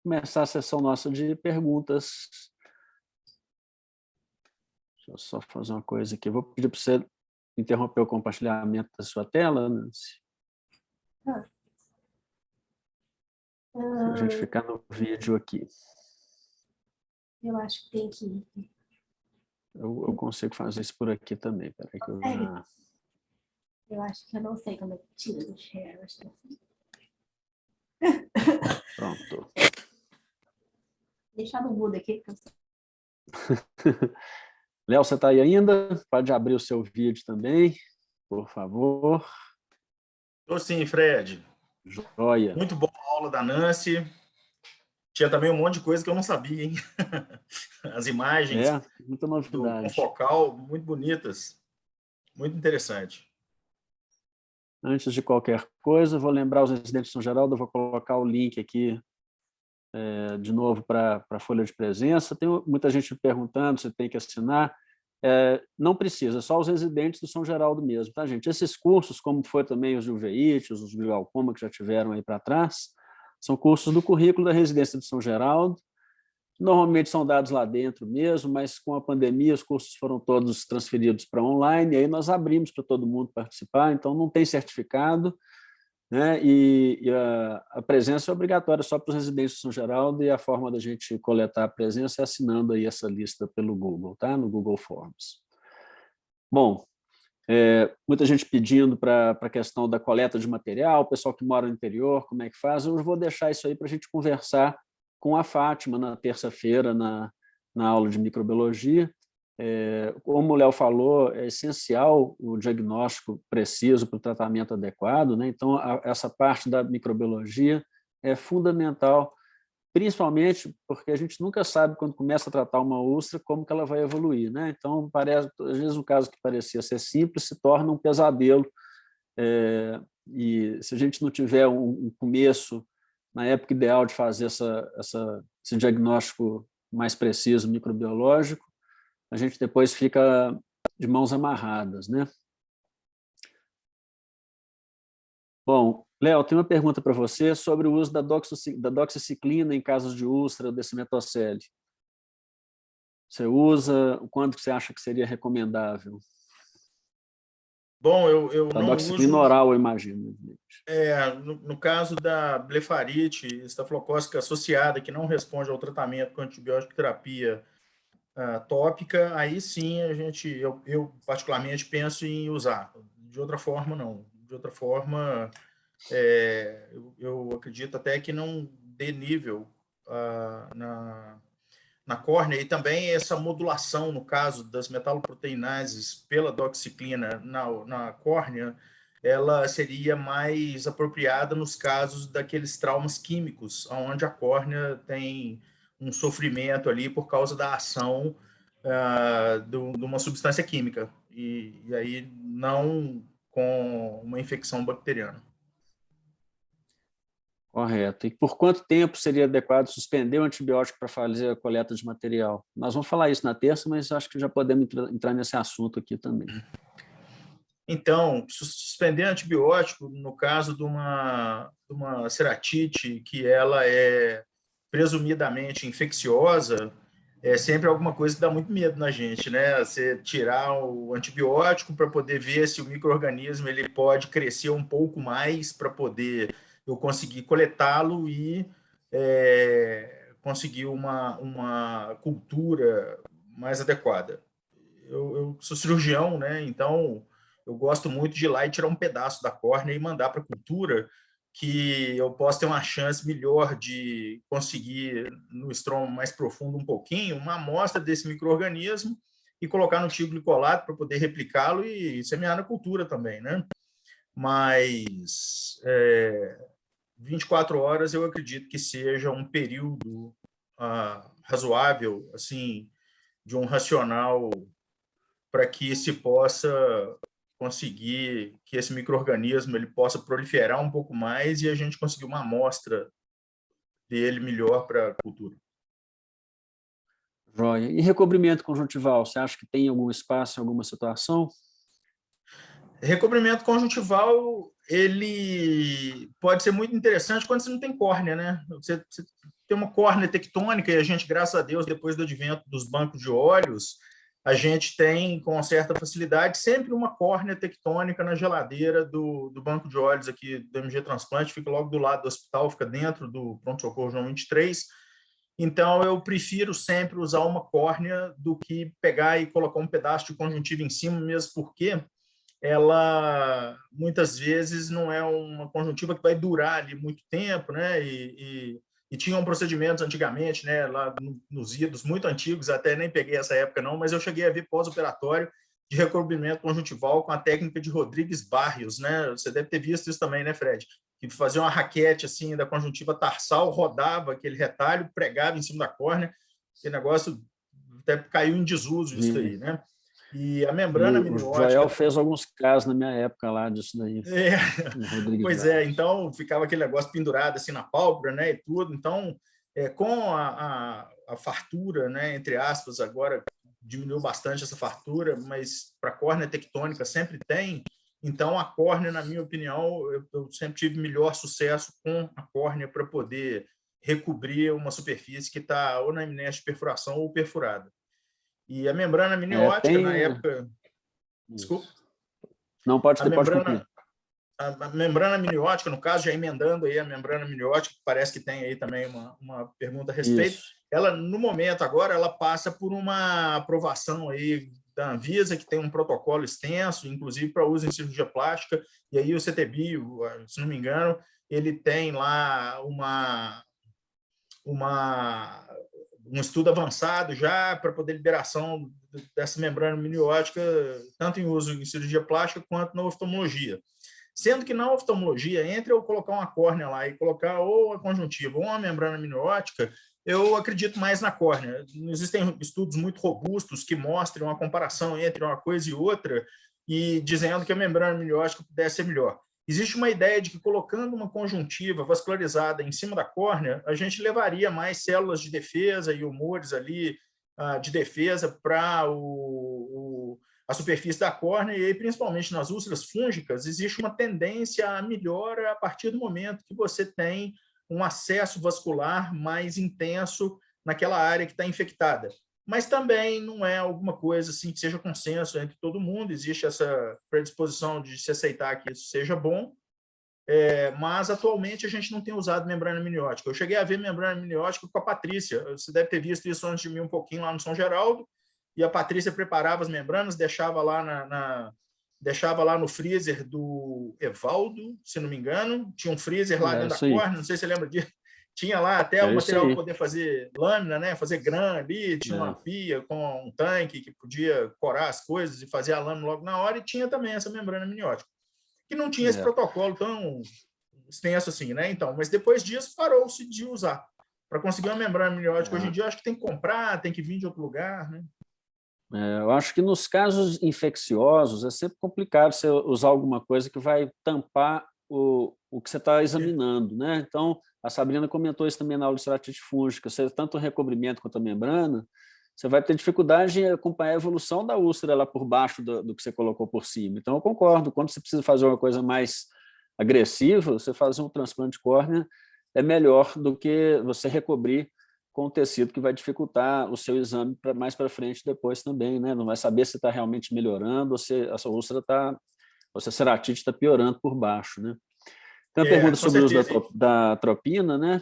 começar a sessão nossa de perguntas. Deixa eu só fazer uma coisa aqui. Eu vou pedir para você interromper o compartilhamento da sua tela, Nancy. Para a gente ficar no vídeo aqui. Eu acho que tem que... Eu consigo fazer isso por aqui também. Peraí que eu já... Eu acho que eu não sei como é que tira do share. Acho que assim. Pronto. Deixar no mudo aqui. Léo, você está aí ainda? Pode abrir o seu vídeo também, por favor. Estou sim, Fred. Joia. Muito boa a aula da Nancy. tinha também um monte de coisa que eu não sabia, hein? As imagens muita com novidade. focal, muito bonitas, muito interessante. Antes de qualquer coisa, vou lembrar os residentes de São Geraldo, eu vou colocar o link aqui de novo para a folha de presença. Tem muita gente me perguntando se tem que assinar. Não precisa, só os residentes do São Geraldo mesmo, tá, gente? Esses cursos, como foi também os de uveíte, os de glaucoma, que já tiveram aí para trás, são cursos do currículo da residência de São Geraldo. Normalmente são dados lá dentro mesmo, mas com a pandemia os cursos foram todos transferidos para online, e aí nós abrimos para todo mundo participar, então não tem certificado, né? E a presença é obrigatória só para os residentes de São Geraldo, e a forma da gente coletar a presença é assinando aí essa lista pelo Google, tá? No Google Forms. Bom, muita gente pedindo para a questão da coleta de material, o pessoal que mora no interior, como é que faz? Eu vou deixar isso aí para a gente conversar com a Fátima na terça-feira, na aula de microbiologia. Como o Léo falou, é essencial o diagnóstico preciso para o tratamento adequado, né? Então, essa parte da microbiologia é fundamental, principalmente porque a gente nunca sabe, quando começa a tratar uma úlcera, como que ela vai evoluir, né? Então, parece, às vezes, um caso que parecia ser simples se torna um pesadelo. E se a gente não tiver um começo na época ideal de fazer esse diagnóstico mais preciso microbiológico, a gente depois fica de mãos amarradas, né? Bom, Léo, tem uma pergunta para você sobre o uso da doxiciclina em casos de úlcera ou dexametocele. Você usa, quanto que você acha que seria recomendável? Bom, eu a não doxiciclina uso... oral, eu imagino. No caso da blefarite estafilocócica associada, que não responde ao tratamento com antibiótico terapia tópica, aí sim eu particularmente penso em usar. De outra forma, não. De outra forma, eu acredito até que não dê nível na córnea, e também essa modulação, no caso das metaloproteinases pela doxiciclina na córnea, ela seria mais apropriada nos casos daqueles traumas químicos, onde a córnea tem um sofrimento ali por causa da ação de uma substância química, e aí não com uma infecção bacteriana. Correto. E por quanto tempo seria adequado suspender o antibiótico para fazer a coleta de material? Nós vamos falar isso na terça, mas acho que já podemos entrar nesse assunto aqui também. Então, suspender antibiótico, no caso de uma ceratite, que ela é presumidamente infecciosa, é sempre alguma coisa que dá muito medo na gente, né? Você tirar o antibiótico para poder ver se o micro-organismo ele pode crescer um pouco mais para poder eu conseguir coletá-lo e conseguir uma cultura mais adequada. Eu sou cirurgião, né? Então eu gosto muito de ir lá e tirar um pedaço da córnea e mandar para a cultura, que eu posso ter uma chance melhor de conseguir, no estroma mais profundo um pouquinho, uma amostra desse micro-organismo e colocar no tio glicolato para poder replicá-lo e semear na cultura também, né? Mas 24 horas eu acredito que seja um período razoável, assim, de um racional para que se possa conseguir que esse micro-organismo ele possa proliferar um pouco mais e a gente conseguir uma amostra dele melhor para a cultura. Joia. E recobrimento conjuntival, você acha que tem algum espaço em alguma situação? Recobrimento conjuntival, ele pode ser muito interessante quando você não tem córnea, né? Você tem uma córnea tectônica e a gente, graças a Deus, depois do advento dos bancos de olhos, a gente tem, com certa facilidade, sempre uma córnea tectônica na geladeira do banco de olhos aqui do MG Transplante, fica logo do lado do hospital, fica dentro do pronto-socorro João 23. Então, eu prefiro sempre usar uma córnea do que pegar e colocar um pedaço de conjuntiva em cima, mesmo porque ela, muitas vezes, não é uma conjuntiva que vai durar ali muito tempo, né? E tinham procedimentos antigamente, né, lá nos idos muito antigos, até nem peguei essa época não, mas eu cheguei a ver pós-operatório de recobrimento conjuntival com a técnica de Rodrigues Barrios, né? Você deve ter visto isso também, né, Fred? que fazia uma raquete assim da conjuntiva tarsal, rodava aquele retalho, pregava em cima da córnea, aquele negócio até caiu em desuso isso daí, né? E a membrana O Joel amniótica... fez alguns casos na minha época lá disso daí. Pois é, então ficava aquele negócio pendurado assim na pálpebra, né, e tudo. Então, com a fartura, né, entre aspas, agora diminuiu bastante essa fartura, mas para a córnea tectônica sempre tem. Então, a córnea, na minha opinião, eu sempre tive melhor sucesso com a córnea para poder recobrir uma superfície que está ou na amnésia de perfuração ou perfurada. E a membrana amniótica, na época... Desculpa. Não, pode concluir. A membrana amniótica, no caso, já emendando aí a membrana amniótica, parece que tem aí também uma pergunta a respeito. Isso. Ela, no momento agora, ela passa por uma aprovação aí da Anvisa, que tem um protocolo extenso, inclusive para uso em cirurgia plástica, e aí o CTB, se não me engano, ele tem lá um estudo avançado já para poder liberação dessa membrana amniótica, tanto em uso em cirurgia plástica quanto na oftalmologia. Sendo que na oftalmologia, entre eu colocar uma córnea lá e colocar ou a conjuntiva ou uma membrana amniótica, eu acredito mais na córnea. Existem estudos muito robustos que mostram a comparação entre uma coisa e outra e dizendo que a membrana amniótica pudesse ser melhor. Existe uma ideia de que colocando uma conjuntiva vascularizada em cima da córnea, a gente levaria mais células de defesa e humores ali de defesa para a superfície da córnea, e aí, principalmente nas úlceras fúngicas, existe uma tendência à melhora a partir do momento que você tem um acesso vascular mais intenso naquela área que está infectada. Mas também não é alguma coisa assim que seja consenso entre todo mundo, existe essa predisposição de se aceitar que isso seja bom, mas atualmente a gente não tem usado membrana amniótica. Eu cheguei a ver membrana amniótica com a Patrícia, você deve ter visto isso antes de mim um pouquinho lá no São Geraldo, e a Patrícia preparava as membranas, deixava lá no freezer do Evaldo, se não me engano, tinha um freezer lá dentro da córnea, não sei se você lembra disso. Tinha lá até o material para poder fazer lâmina, né? Fazer grã ali, tinha uma pia com um tanque que podia corar as coisas e fazer a lâmina logo na hora, e tinha também essa membrana amniótica, que não tinha esse protocolo tão extenso assim, né? Então, mas depois disso parou-se de usar. Para conseguir uma membrana amniótica hoje em dia, eu acho que tem que comprar, tem que vir de outro lugar, né? Eu acho que nos casos infecciosos é sempre complicado você usar alguma coisa que vai tampar o que você está examinando, né? Então, a Sabrina comentou isso também na aula de ceratite fúngica, tanto o recobrimento quanto a membrana, você vai ter dificuldade em acompanhar a evolução da úlcera lá por baixo do que você colocou por cima. Então, eu concordo, quando você precisa fazer uma coisa mais agressiva, você fazer um transplante de córnea é melhor do que você recobrir com o tecido, que vai dificultar o seu exame mais para frente depois também, né? Não vai saber se está realmente melhorando ou se a sua úlcera está, ou se a ceratite está piorando por baixo, né? Tem uma pergunta sobre o uso da atropina, né?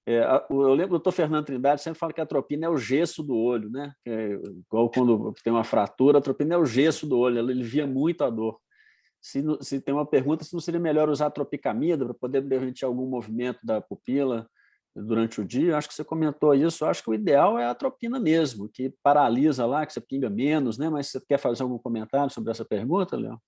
Eu lembro do doutor Fernando Trindade sempre fala que a atropina é o gesso do olho, né? Igual quando tem uma fratura, a atropina é o gesso do olho, ela alivia muito a dor. Se tem uma pergunta, se não seria melhor usar a tropicamida para poder permitir algum movimento da pupila durante o dia? Acho que você comentou isso. Acho que o ideal é a atropina mesmo, que paralisa lá, que você pinga menos, né? Mas você quer fazer algum comentário sobre essa pergunta, Léo?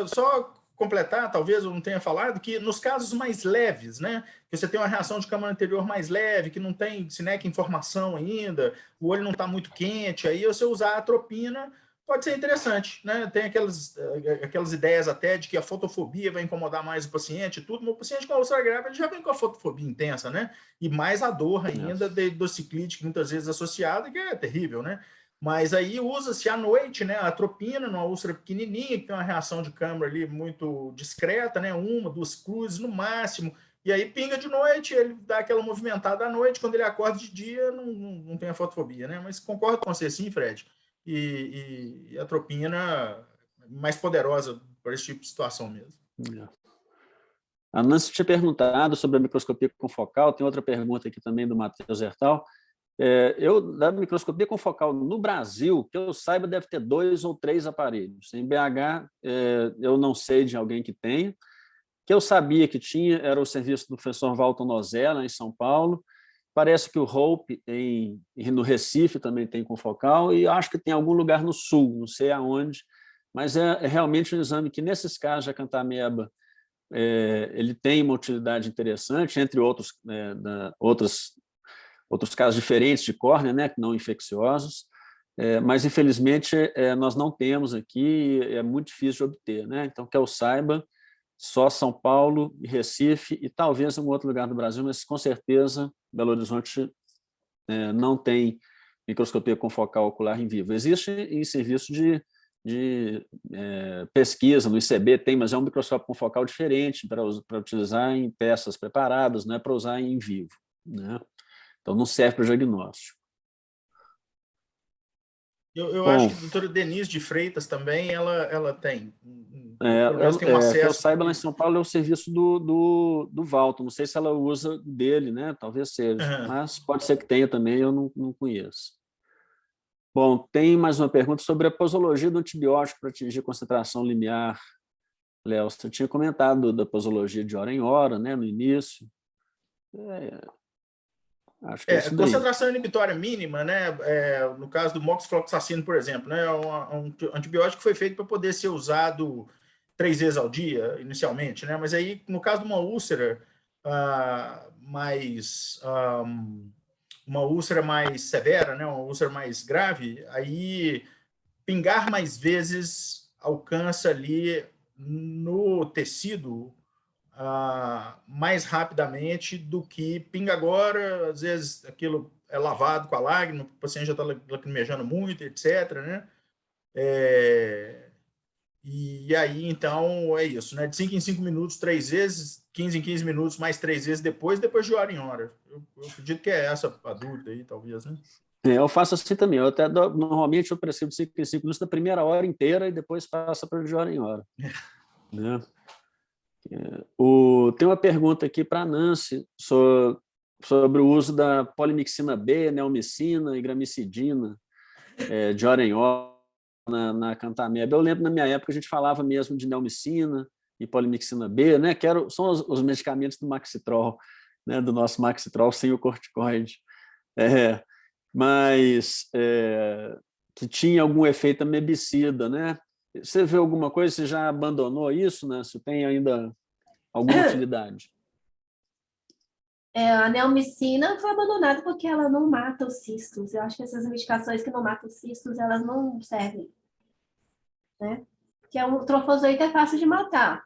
Só completar, talvez eu não tenha falado, que nos casos mais leves, né, que você tem uma reação de câmara anterior mais leve, que não tem sineca em formação ainda, o olho não está muito quente, aí você usar a atropina pode ser interessante, né? Tem aquelas ideias até de que a fotofobia vai incomodar mais o paciente e tudo, mas o paciente com úlcera grave ele já vem com a fotofobia intensa, né? E mais a dor ainda do ciclite, que muitas vezes é associada, que é terrível, né? Mas aí usa-se à noite, né, a atropina numa úlcera pequenininha, que tem uma reação de câmara ali muito discreta, né, 1, 2 cruzes no máximo, e aí pinga de noite, ele dá aquela movimentada à noite, quando ele acorda de dia não tem a fotofobia, né? Mas concordo com você sim, Fred, e a atropina mais poderosa para esse tipo de situação mesmo. A Nancy tinha perguntado sobre a microscopia confocal, tem outra pergunta aqui também do Matheus Hertal. Da microscopia confocal no Brasil, que eu saiba, deve ter 2 ou 3 aparelhos. Em BH, eu não sei de alguém que tenha. Que eu sabia que tinha era o serviço do professor Walton Nozella, em São Paulo. Parece que o Hope, no Recife, também tem confocal, e acho que tem algum lugar no Sul, não sei aonde, mas é realmente um exame que, nesses casos de acanthameba ele tem uma utilidade interessante, entre outros, outros casos diferentes de córnea, né, não infecciosos, mas, infelizmente, nós não temos aqui, é muito difícil de obter, né? Então, que eu saiba, só São Paulo e Recife, e talvez em algum outro lugar do Brasil, mas, com certeza, Belo Horizonte não tem microscopia confocal ocular em vivo. Existe em serviço de pesquisa, no ICB tem, mas é um microscópio confocal diferente para utilizar em peças preparadas, não é para usar em vivo, né? Então, não serve para o diagnóstico. Eu acho que a doutora Denise de Freitas também, ela tem. Que eu saiba, lá em São Paulo é o serviço do Valto. Não sei se ela usa dele, né? Talvez seja, mas pode ser que tenha também, eu não conheço. Bom, tem mais uma pergunta sobre a posologia do antibiótico para atingir concentração limiar. Léo, você tinha comentado da posologia de hora em hora, né, no início. Acho que é isso daí. Concentração inibitória mínima, né? No caso do moxifloxacino, por exemplo, né? Um antibiótico que foi feito para poder ser usado 3 vezes ao dia, inicialmente, né? Mas aí, no caso de uma úlcera uma úlcera mais severa, né? Uma úlcera mais grave, aí pingar mais vezes alcança ali no tecido mais rapidamente do que pinga agora. Às vezes aquilo é lavado com a lágrima, o paciente já está lacrimejando muito, etc., né? E aí, então, é isso, né? De 5 em 5 minutos, 3 vezes, 15 em 15 minutos, mais 3 vezes depois de hora em hora. Eu acredito que é essa a dúvida aí, talvez, né? Eu faço assim também. Normalmente eu prescrevo 5 em 5 minutos na primeira hora inteira e depois passa para de hora em hora. Né? Tem uma pergunta aqui para a Nancy sobre o uso da polimixina B, neomicina e gramicidina de hora em hora na cantameba. Eu lembro, na minha época, a gente falava mesmo de neomicina e polimixina B, né, que são os medicamentos do Maxitrol, né, do nosso Maxitrol sem o corticoide. Mas que tinha algum efeito amebicida, né? Você vê alguma coisa? Você já abandonou isso, né? Você tem ainda alguma utilidade? A neomicina foi abandonada porque ela não mata os cistos. Eu acho que essas medicações que não matam os cistos, elas não servem, né? Porque o trofozoito é fácil de matar,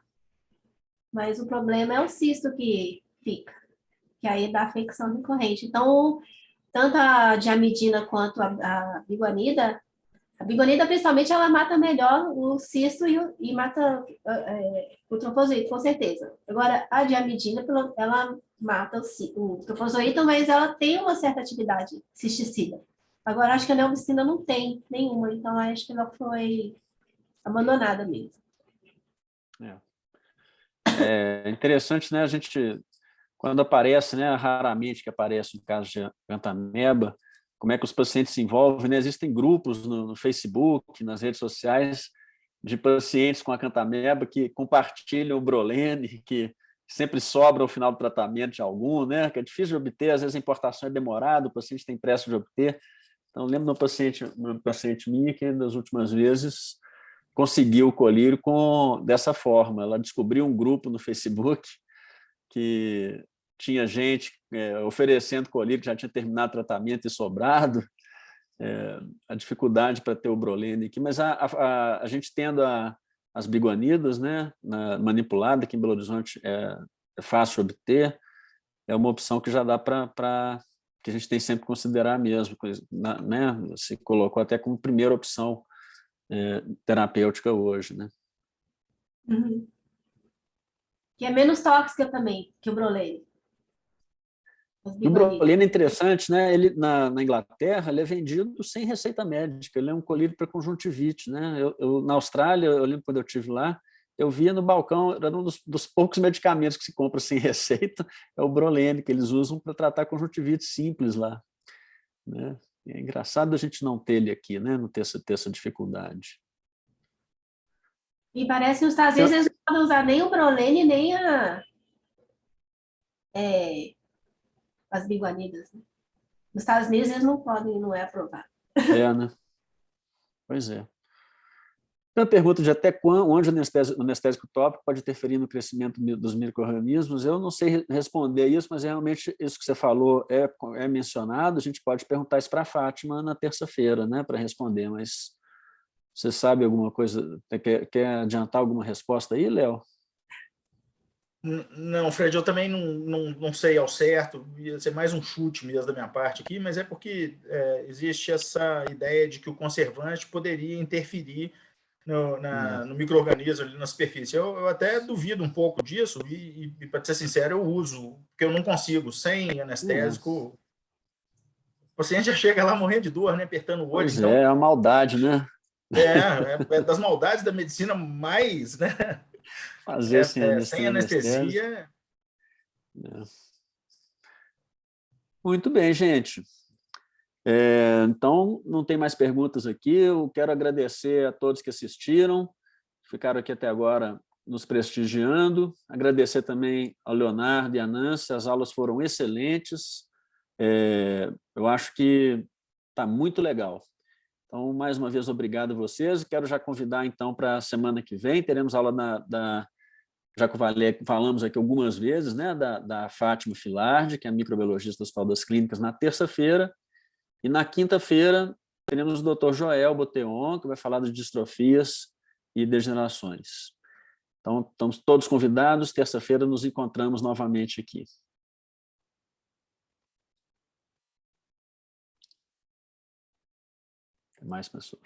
mas o problema é o cisto que fica, que aí dá infecção recorrente. Então, tanto a diamidina quanto a biguanida, principalmente, ela mata melhor o cisto e mata o trofozoito, com certeza. Agora, a diamidina, ela mata o trofozoito, mas ela tem uma certa atividade cisticida. Agora, acho que a neomicina não tem nenhuma, então acho que ela foi abandonada mesmo. É interessante, né? A gente, quando aparece, né, raramente que aparece um caso de cantameba, como é que os pacientes se envolvem, né? Existem grupos no Facebook, nas redes sociais, de pacientes com acantameba que compartilham o Brolene, que sempre sobra ao final do tratamento de algum, né? Que é difícil de obter, às vezes a importação é demorada, o paciente tem pressa de obter. Então, lembro de uma paciente minha que, nas últimas vezes, conseguiu o colírio dessa forma. Ela descobriu um grupo no Facebook que tinha gente oferecendo colírio que já tinha terminado o tratamento e sobrado, a dificuldade para ter o Brolene aqui, mas a gente tendo as biguanidas, né, manipulada, que em Belo Horizonte é fácil de obter, é uma opção que já dá para que a gente tem sempre que considerar mesmo, né, se colocou até como primeira opção terapêutica hoje, né? Uhum. Que é menos tóxica também que o Brolene. O Brolene é interessante, né? Ele, na Inglaterra, ele é vendido sem receita médica, ele é um colírio para conjuntivite, né? Na Austrália, eu lembro quando eu estive lá, eu via no balcão, era um dos poucos medicamentos que se compra sem receita, é o Brolene, que eles usam para tratar conjuntivite simples lá, né? É engraçado a gente não ter ele aqui, né? Não ter essa dificuldade. E parece que os Estados Unidos eles não podem usar nem o Brolene, nem as biguanidas. Né? Nos Estados Unidos eles não podem, não é aprovado. Né? Pois é. Tem uma pergunta de até quando, onde o anestésico tópico pode interferir no crescimento dos micro-organismos. Eu não sei responder isso, mas realmente isso que você falou é mencionado. A gente pode perguntar isso para a Fátima na terça-feira, né, para responder, mas você sabe alguma coisa? Quer adiantar alguma resposta aí, Léo? Não, Fred, eu também não sei ao certo, ia ser mais um chute mesmo da minha parte aqui, mas é porque existe essa ideia de que o conservante poderia interferir no micro-organismo ali na superfície. Eu até duvido um pouco disso e para ser sincero, eu uso, porque eu não consigo, sem anestésico, o paciente já chega lá morrendo de dor, né, apertando o olho. Pois então, é a maldade, né? É das maldades da medicina mais, né? Fazer Sem anestesia. anestesia. Muito bem, gente. Então, não tem mais perguntas aqui. Eu quero agradecer a todos que assistiram, ficaram aqui até agora nos prestigiando. Agradecer também ao Leonardo e à Nancy, as aulas foram excelentes. Eu acho que está muito legal. Então, mais uma vez, obrigado a vocês. Quero já convidar, então, para a semana que vem. Teremos aula já que falamos aqui algumas vezes, né, da Fátima Filardi, que é microbiologista do Hospital das Clínicas, na terça-feira. E na quinta-feira, teremos o Dr. Joel Boteon, que vai falar de distrofias e degenerações. Então, estamos todos convidados. Terça-feira nos encontramos novamente aqui. Tem mais pessoas.